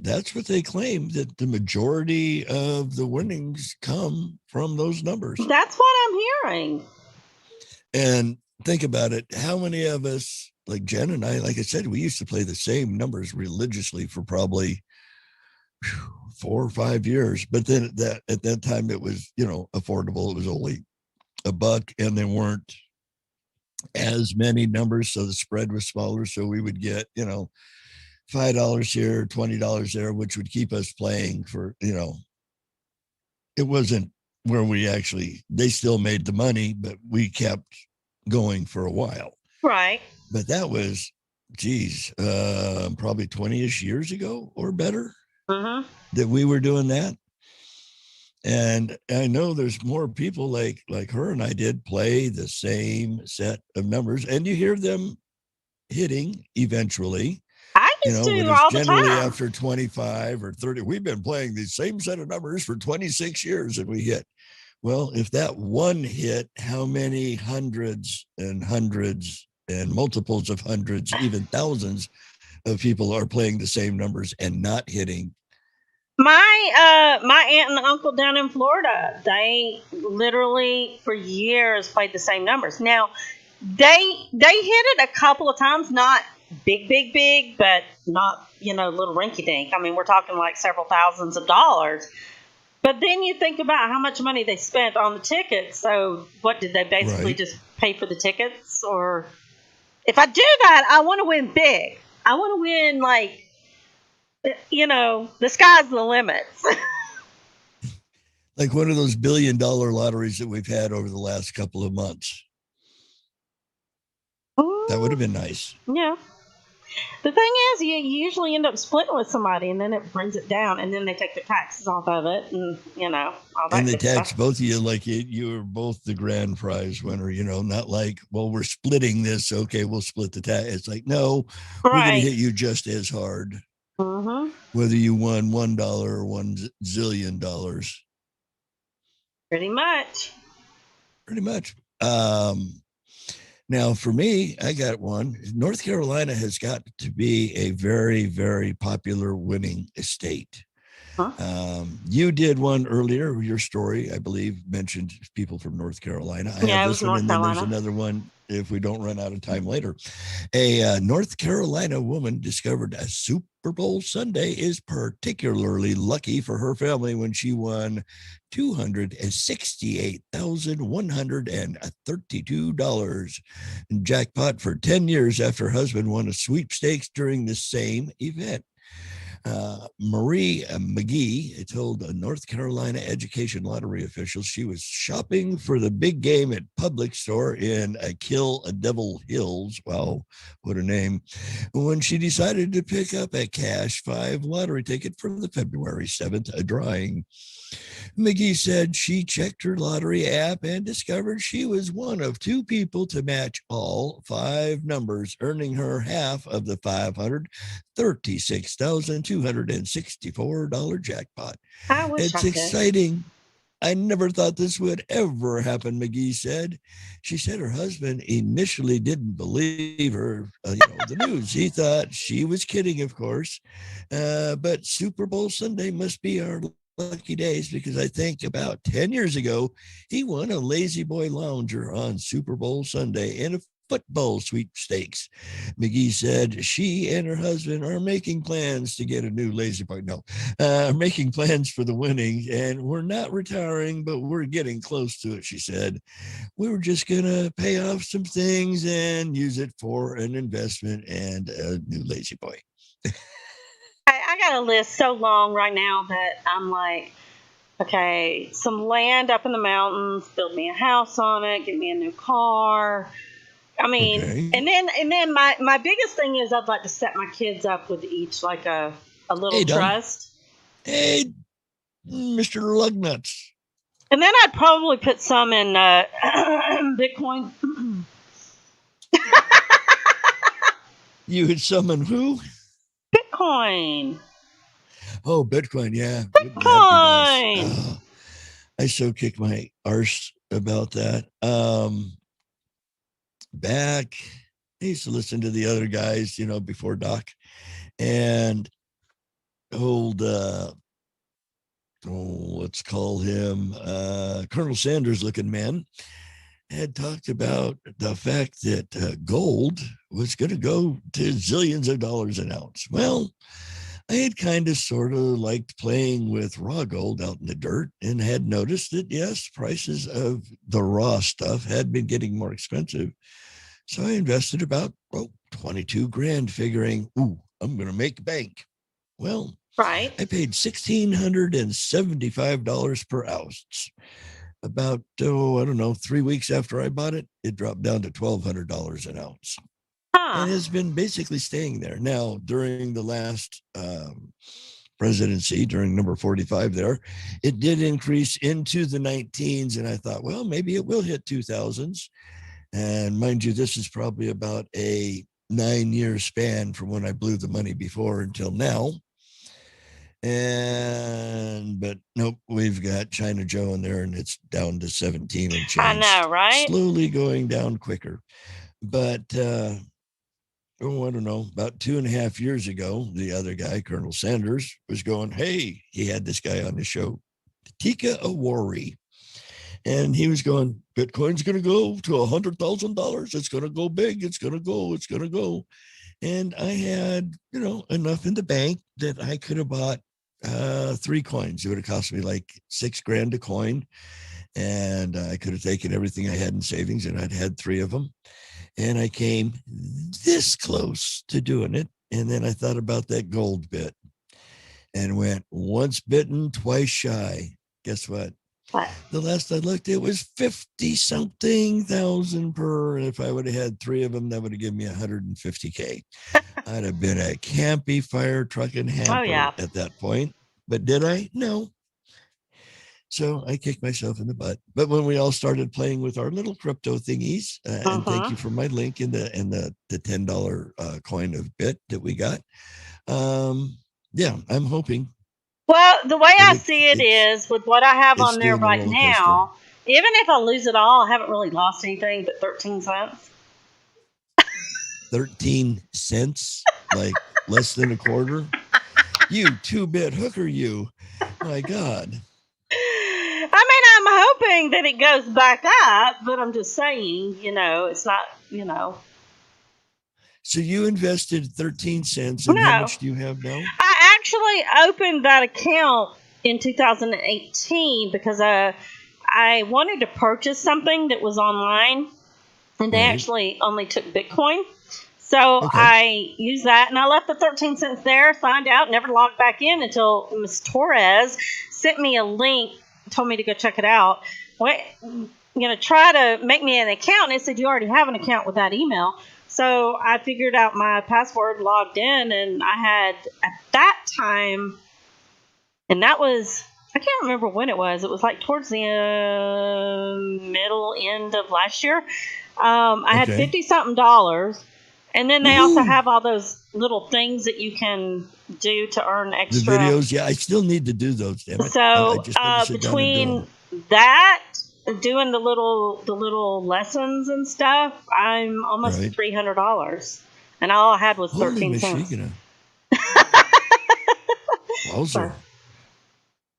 that's what they claim, that the majority of the winnings come from those numbers. That's what I'm hearing. And think about it. How many of us, like Jen and I, like I said, we used to play the same numbers religiously for probably 4 or 5 years. But then at that time, it was, affordable. It was only $1 and there weren't as many numbers. So the spread was smaller. So we would get, $5 here, $20 there, which would keep us playing for, it wasn't where they still made the money, but we kept going for a while. Right. But that was, probably 20-ish years ago or better that we were doing that. And I know there's more people like her and I did play the same set of numbers, and you hear them hitting eventually. I used to all the generally time. After 25 or 30, we've been playing the same set of numbers for 26 years and we hit. Well, if that one hit, how many hundreds and multiples of hundreds, even thousands of people are playing the same numbers and not hitting? My aunt and uncle down in Florida, they literally for years played the same numbers. Now, they hit it a couple of times, not big, but not, little rinky dink. I mean, we're talking like several thousands of dollars. But then you think about how much money they spent on the tickets. So what did they basically just pay for the tickets? Or if I do that, I want to win big. I want to win the sky's the limit. Like one of those $1 billion lotteries that we've had over the last couple of months. That would have been nice. Yeah. The thing is, you usually end up splitting with somebody, and then it brings it down, and then they take the taxes off of it, and all that. And they tax both of you like you are both the grand prize winner. Not like, well, we're splitting this. Okay, we'll split the tax. It's like, no, we're going to hit you just as hard, whether you won $1 or $1 zillion. Pretty much. Now, for me, I got one. North Carolina has got to be a very, very popular winning state. You did one earlier. Your story, I believe, mentioned people from North Carolina. I have this one, and then there's another one if we don't run out of time later. A North Carolina woman discovered a Super Bowl Sunday is particularly lucky for her family when she won $268,132 jackpot for 10 years after her husband won a sweepstakes during the same event. Marie McGee told a North Carolina education lottery officials she was shopping for the big game at Publix store in Kill Devil Hills. Wow, what a name. When she decided to pick up a cash 5 lottery ticket for the February 7th drawing. McGee said she checked her lottery app and discovered she was one of 2 people to match all 5 numbers, earning her half of the $536,264 jackpot. It's exciting. I never thought this would ever happen, McGee said. She said her husband initially didn't believe her, the news. He thought she was kidding, of course. But Super Bowl Sunday must be our lucky days, because I think about 10 years ago, he won a Lazy Boy Lounger on Super Bowl Sunday. And of football sweepstakes. McGee said she and her husband are making plans to get a new La-Z-Boy. No, making plans for the winnings, and we're not retiring, but we're getting close to it, she said. We were just going to pay off some things and use it for an investment and a new La-Z-Boy. I got a list so long right now that I'm like, okay, some land up in the mountains, build me a house on it, get me a new car. I mean, okay. and then my biggest thing is I'd like to set my kids up with each like a little trust. Hey, Mr. Lugnuts. And then I'd probably put some in Bitcoin. You would summon who? Bitcoin. Oh, Bitcoin, yeah. Bitcoin. Nice. Oh, I so kick my arse about that. Back, I used to listen to the other guys, before Doc, and old, let's call him Colonel Sanders looking man, had talked about the fact that gold was going to go to zillions of dollars an ounce. Well, I had kind of sort of liked playing with raw gold out in the dirt and had noticed that, yes, prices of the raw stuff had been getting more expensive. So I invested about 22 grand figuring, I'm going to make bank. Well, right. I paid $1,675 per ounce. About, 3 weeks after I bought it, it dropped down to $1,200 an ounce. And has been basically staying there. Now, during the last presidency, during number 45 there, it did increase into the 19s. And I thought, well, maybe it will hit 2000s. And mind you, this is probably about a 9-year span from when I blew the money before until now. But nope, we've got China Joe in there and it's down to 17 and change. I know, right? Slowly going down quicker. But, I don't know, about 2.5 years ago, the other guy, Colonel Sanders, was going, hey, he had this guy on the show, Tika Awori. And he was going, Bitcoin's going to go to $100,000. It's going to go big. It's going to go. And I had, enough in the bank that I could have bought 3 coins. It would have cost me like $6,000 a coin. And I could have taken everything I had in savings and I'd had 3 of them. And I came this close to doing it. And then I thought about that gold bit and went once bitten, twice shy. Guess what? What? The last I looked, it was 50-something thousand per. And if I would have had 3 of them, that would have given me $150K. I'd have been a campy fire truck and hamper at that point. But did I? No. So I kicked myself in the butt. But when we all started playing with our little crypto thingies, and thank you for my link in the $10 coin of bit that we got. I'm hoping. Well, the way I see it is with what I have on there right now, even if I lose it all, I haven't really lost anything but 13 cents. 13 cents? Like less than a quarter? You 2-bit hooker, you. My God. I mean, I'm hoping that it goes back up, but I'm just saying, it's not, So you invested 13 cents, and how much do you have now? I actually opened that account in 2018 because I wanted to purchase something that was online, and they actually only took Bitcoin. So I used that, and I left the 13 cents there, signed out, never logged back in until Ms. Torres sent me a link, told me to go check it out. Try to make me an account, and it said you already have an account with that email. So I figured out my password, logged in, and I had at that time, and that was, I can't remember when it was. It was like towards the middle end of last year. I had $50-something, and then they also have all those little things that you can do to earn extra. The videos, I still need to do those. Damn it. So between that, doing the little lessons and stuff, I'm almost $300, and all I had was 13 cents. Wowzer.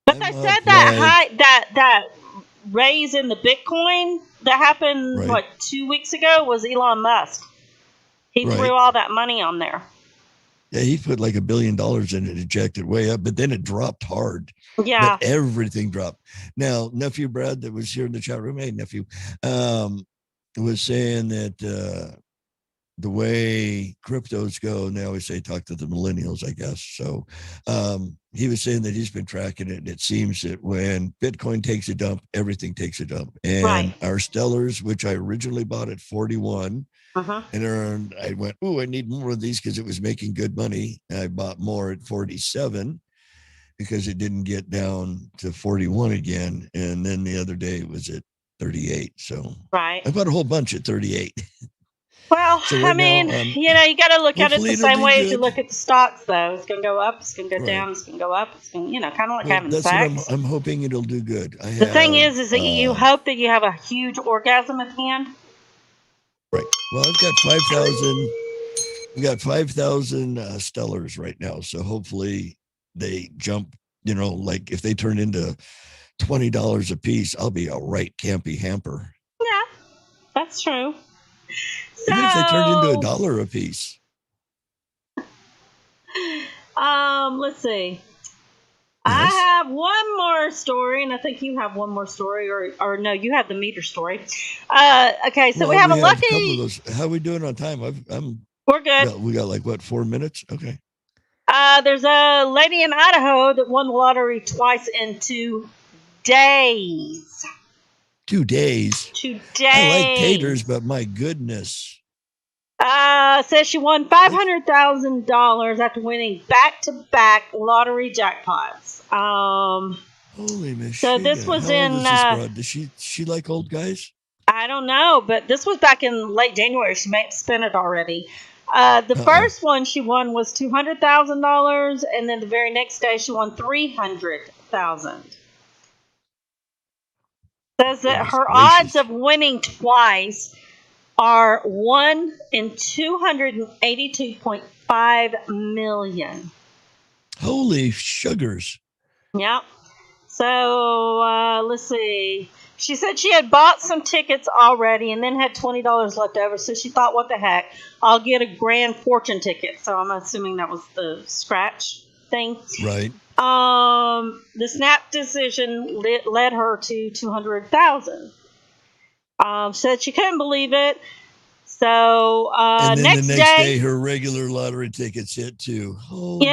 But they said that raise in the Bitcoin that happened, Right. 2 weeks ago, was Elon Musk. He Right. threw all that money on there. Yeah, he put like $1 billion in it, ejected way up, but then it dropped hard. Yeah. But everything dropped. Now, nephew Brad that was here in the chat room, hey, nephew, was saying that the way cryptos go, and they always say talk to the millennials, I guess. So he was saying that he's been tracking it, and it seems that when Bitcoin takes a dump, everything takes a dump. And Right. our Stellars, which I originally bought at 41, and I went, oh, I need more of these because it was making good money. I bought more at 47 because it didn't get down to 41 again. And then the other day it was at 38. So right. I bought a whole bunch at 38. Well, so right I mean, now, you got to look at it the same way as you look at the stocks, though. It's going to go up, it's going to go down, it's going to go up. It's going to, kind of like having sex. That's what I'm hoping it'll do good. The thing is that you hope that you have a huge orgasm at the end. Right. Well, I've got 5,000. We got 5,000 Stellars right now. So hopefully they jump, like if they turn into $20 a piece, I'll be a right campy hamper. Yeah, that's true. Even if they turned into $1 a piece. Let's see. Yes. I have one more story, and I think you have one more story, or no, you have the meter story. Okay, so we have a lucky. A couple of those. How are we doing on time? We're good. We got like 4 minutes? Okay. There's a lady in Idaho that won the lottery twice in 2 days. 2 days. 2 days. I like taters, but my goodness. Says she won $500,000 after winning back-to-back lottery jackpots. Holy Michigan. So this was How old is this broad? Does she like old guys? I don't know, but this was back in late January. She may have spent it already. The first one she won was $200,000, and then the very next day she won $300,000. Says that her odds of winning twice are 1 in 282.5 million. Holy sugars. Yep. So let's see. She said she had bought some tickets already and then had $20 left over. So she thought, what the heck? I'll get a Grand Fortune ticket. So I'm assuming that was the scratch thing. Right. The snap decision led her to $200,000. Said she couldn't believe it. So and then the next day her regular lottery tickets hit too. Holy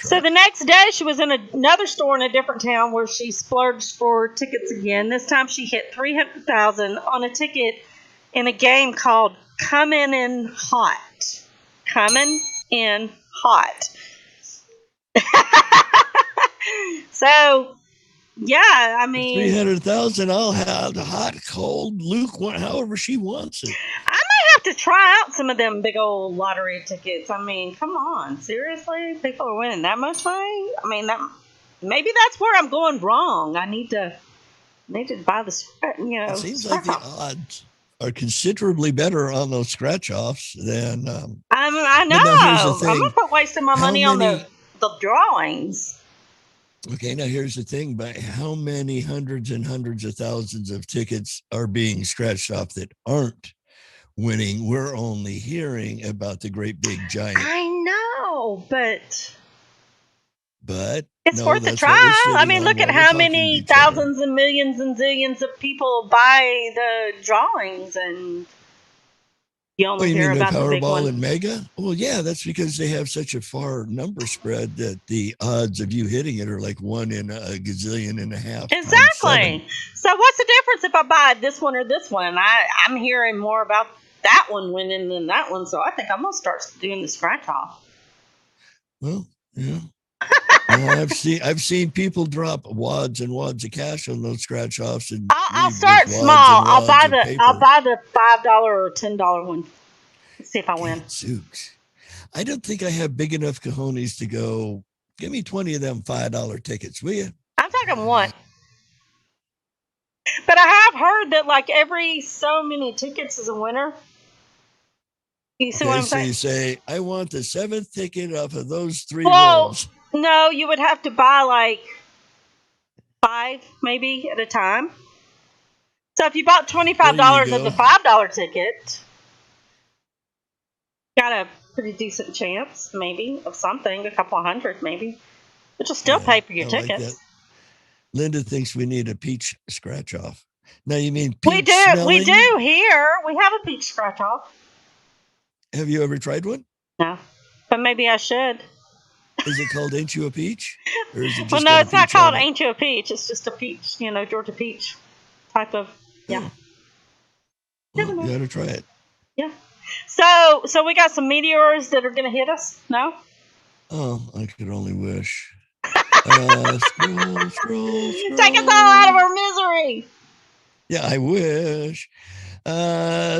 so the next day she was in another store in a different town where she splurged for tickets again. This time she hit $300,000 on a ticket in a game called Coming in Hot. Coming in Hot. So yeah, I mean, 300,000. I'll have the hot, cold, lukewarm, however she wants it. I might have to try out some of them big old lottery tickets. I mean, come on, seriously, people are winning that much money. I mean, maybe that's where I'm going wrong. I need to buy the It seems like the odds are considerably better on those scratch offs than. I know. I'm gonna quit wasting my money on the drawings. Okay, now here's the thing, but how many hundreds and hundreds of thousands of tickets are being scratched off that aren't winning? We're only hearing about the great big giant. I know, but it's worth a try. I mean, look at how many thousands and millions and zillions of people buy the drawings, and you only hear about the big one. Powerball and Mega? Well, yeah, that's because they have such a far number spread that the odds of you hitting it are like 1 in a gazillion and a half. Exactly. So what's the difference if I buy this one or this one? I'm hearing more about that one winning than that one, so I think I'm gonna start doing the scratch off. Well, yeah. Well, I've seen people drop wads and wads of cash on those scratch offs, and I'll start small. I'll buy the $5 or $10 one. Let's see if I win. Zooks. I don't think I have big enough cojones to go. Give me 20 of them $5 tickets, will you? I'm talking one. But I have heard that like every so many tickets is a winner. You see what I'm saying? So you say, I want the 7th ticket off of those 3 rolls. No, you would have to buy like 5 maybe at a time. So if you bought $25 of the $5 ticket, got a pretty decent chance, maybe, of something, a couple of hundred, maybe. But you'll still pay for your tickets. Like Linda thinks we need a peach scratch off. Now you mean peach smelling? We do here. We have a peach scratch off. Have you ever tried one? No, but maybe I should. Is it called Ain't You a Peach? Or is it just well, no, it's not called Ain't You a Peach. It's just a peach, Georgia peach type of, yeah. Well, you got to try it. Yeah. So we got some meteors that are going to hit us, no? Oh, I could only wish. Scroll. Take us all out of our misery. Yeah, I wish.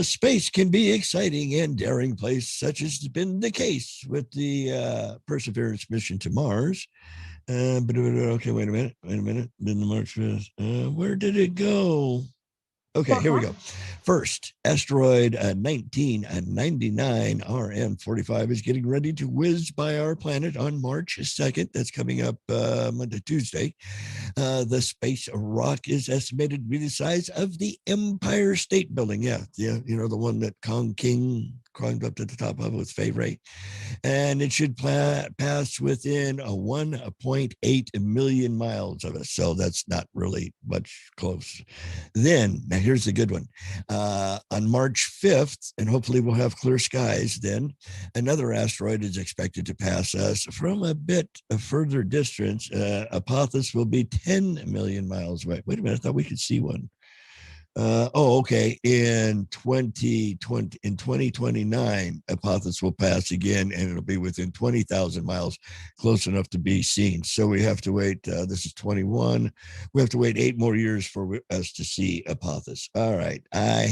Space can be exciting and daring place, such as has been the case with the Perseverance mission to Mars. Okay, wait a minute. Then the March 5th. Where did it go? Okay, here we go. First, asteroid 1999 RM45 is getting ready to whiz by our planet on March 2nd. That's coming up Tuesday. The space rock is estimated to be the size of the Empire State Building. Yeah, the one that Kong King climbed up to the top of with Fay Ray. And it should pass within 1.8 million miles of us. So that's not really much close. Then, now here's the good one. On March 5th, and hopefully we'll have clear skies then, another asteroid is expected to pass us from a bit of further distance. Apophis will be 10 million miles away. Wait a minute, I thought we could see one. Okay. In 2029, Apophis will pass again, and it'll be within 20,000 miles, close enough to be seen. So we have to wait. This is 21. We have to wait 8 more years for us to see Apophis. All right. I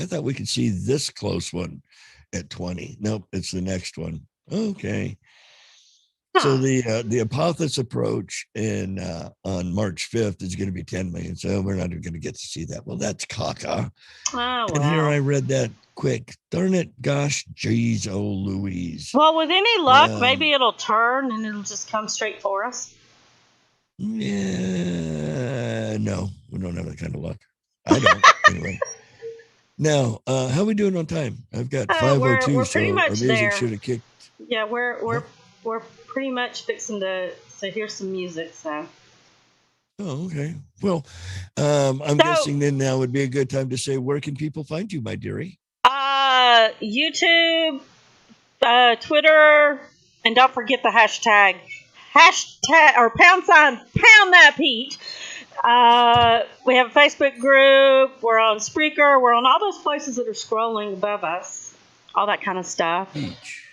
thought we could see this close one at 20. Nope, it's the next one. Okay. So the Apophis approach on March 5th is going to be 10 million. So we're not even going to get to see that. Well, that's caca. Oh, wow. And here I read that quick. Darn it. Gosh, geez, oh, Louise. Well, with any luck, maybe it'll turn and it'll just come straight for us. Yeah, no, we don't have that kind of luck. I don't, anyway. Now, how are we doing on time? I've got 5:02, we're so pretty much our music there. should have kicked. Yeah, we're pretty much fixing to hear some music. So. Oh, okay. Well, I'm guessing then now would be a good time to say, where can people find you, my dearie? YouTube, Twitter, and don't forget the hashtag or pound that Pete. We have a Facebook group. We're on Spreaker. We're on all those places that are scrolling above us. All that kind of stuff. Peach.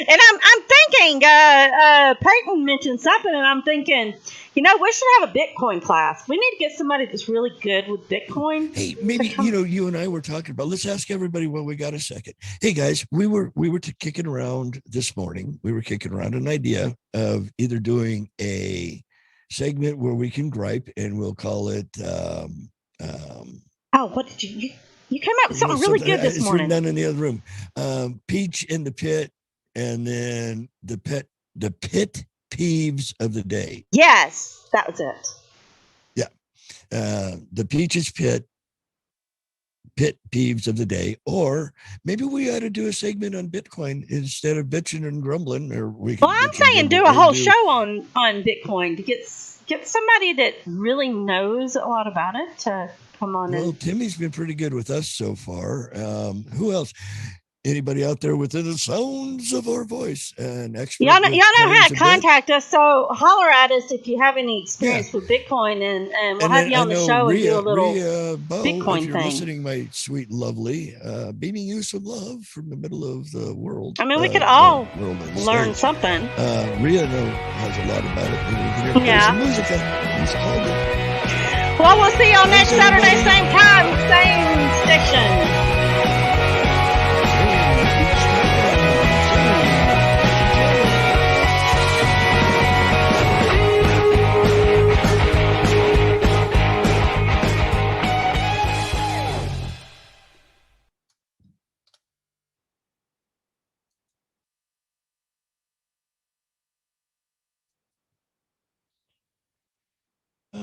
And I'm thinking, Peyton mentioned something, and I'm thinking, we should have a Bitcoin class. We need to get somebody that's really good with Bitcoin. Hey, maybe, you and I were talking about, let's ask everybody while we got a second. Hey, guys, we were kicking around this morning. We were kicking around an idea of either doing a segment where we can gripe, and we'll call it... what did you came up with something really good this morning. It's written down in the other room. Peach in the Pit. And then the pit peeves of the day. Yes, that was it. Yeah. The Peaches pit peeves of the day. Or maybe we ought to do a segment on Bitcoin instead of bitching and grumbling. I'm saying do a whole show on Bitcoin to get somebody that really knows a lot about it to come on. Well, Timmy's been pretty good with us so far. Who else? Anybody out there within the sounds of our voice? An expert. Y'all know how to contact us, so holler at us if you have any experience with Bitcoin, and we'll have you on the show and do a little Bitcoin if you're thing. Listening, my sweet, lovely, beaming you some love from the middle of the world. I mean, we could all learn something. Rhea has a lot about it. Yeah. Music. Well, we'll see y'all next Saturday, same time, same station.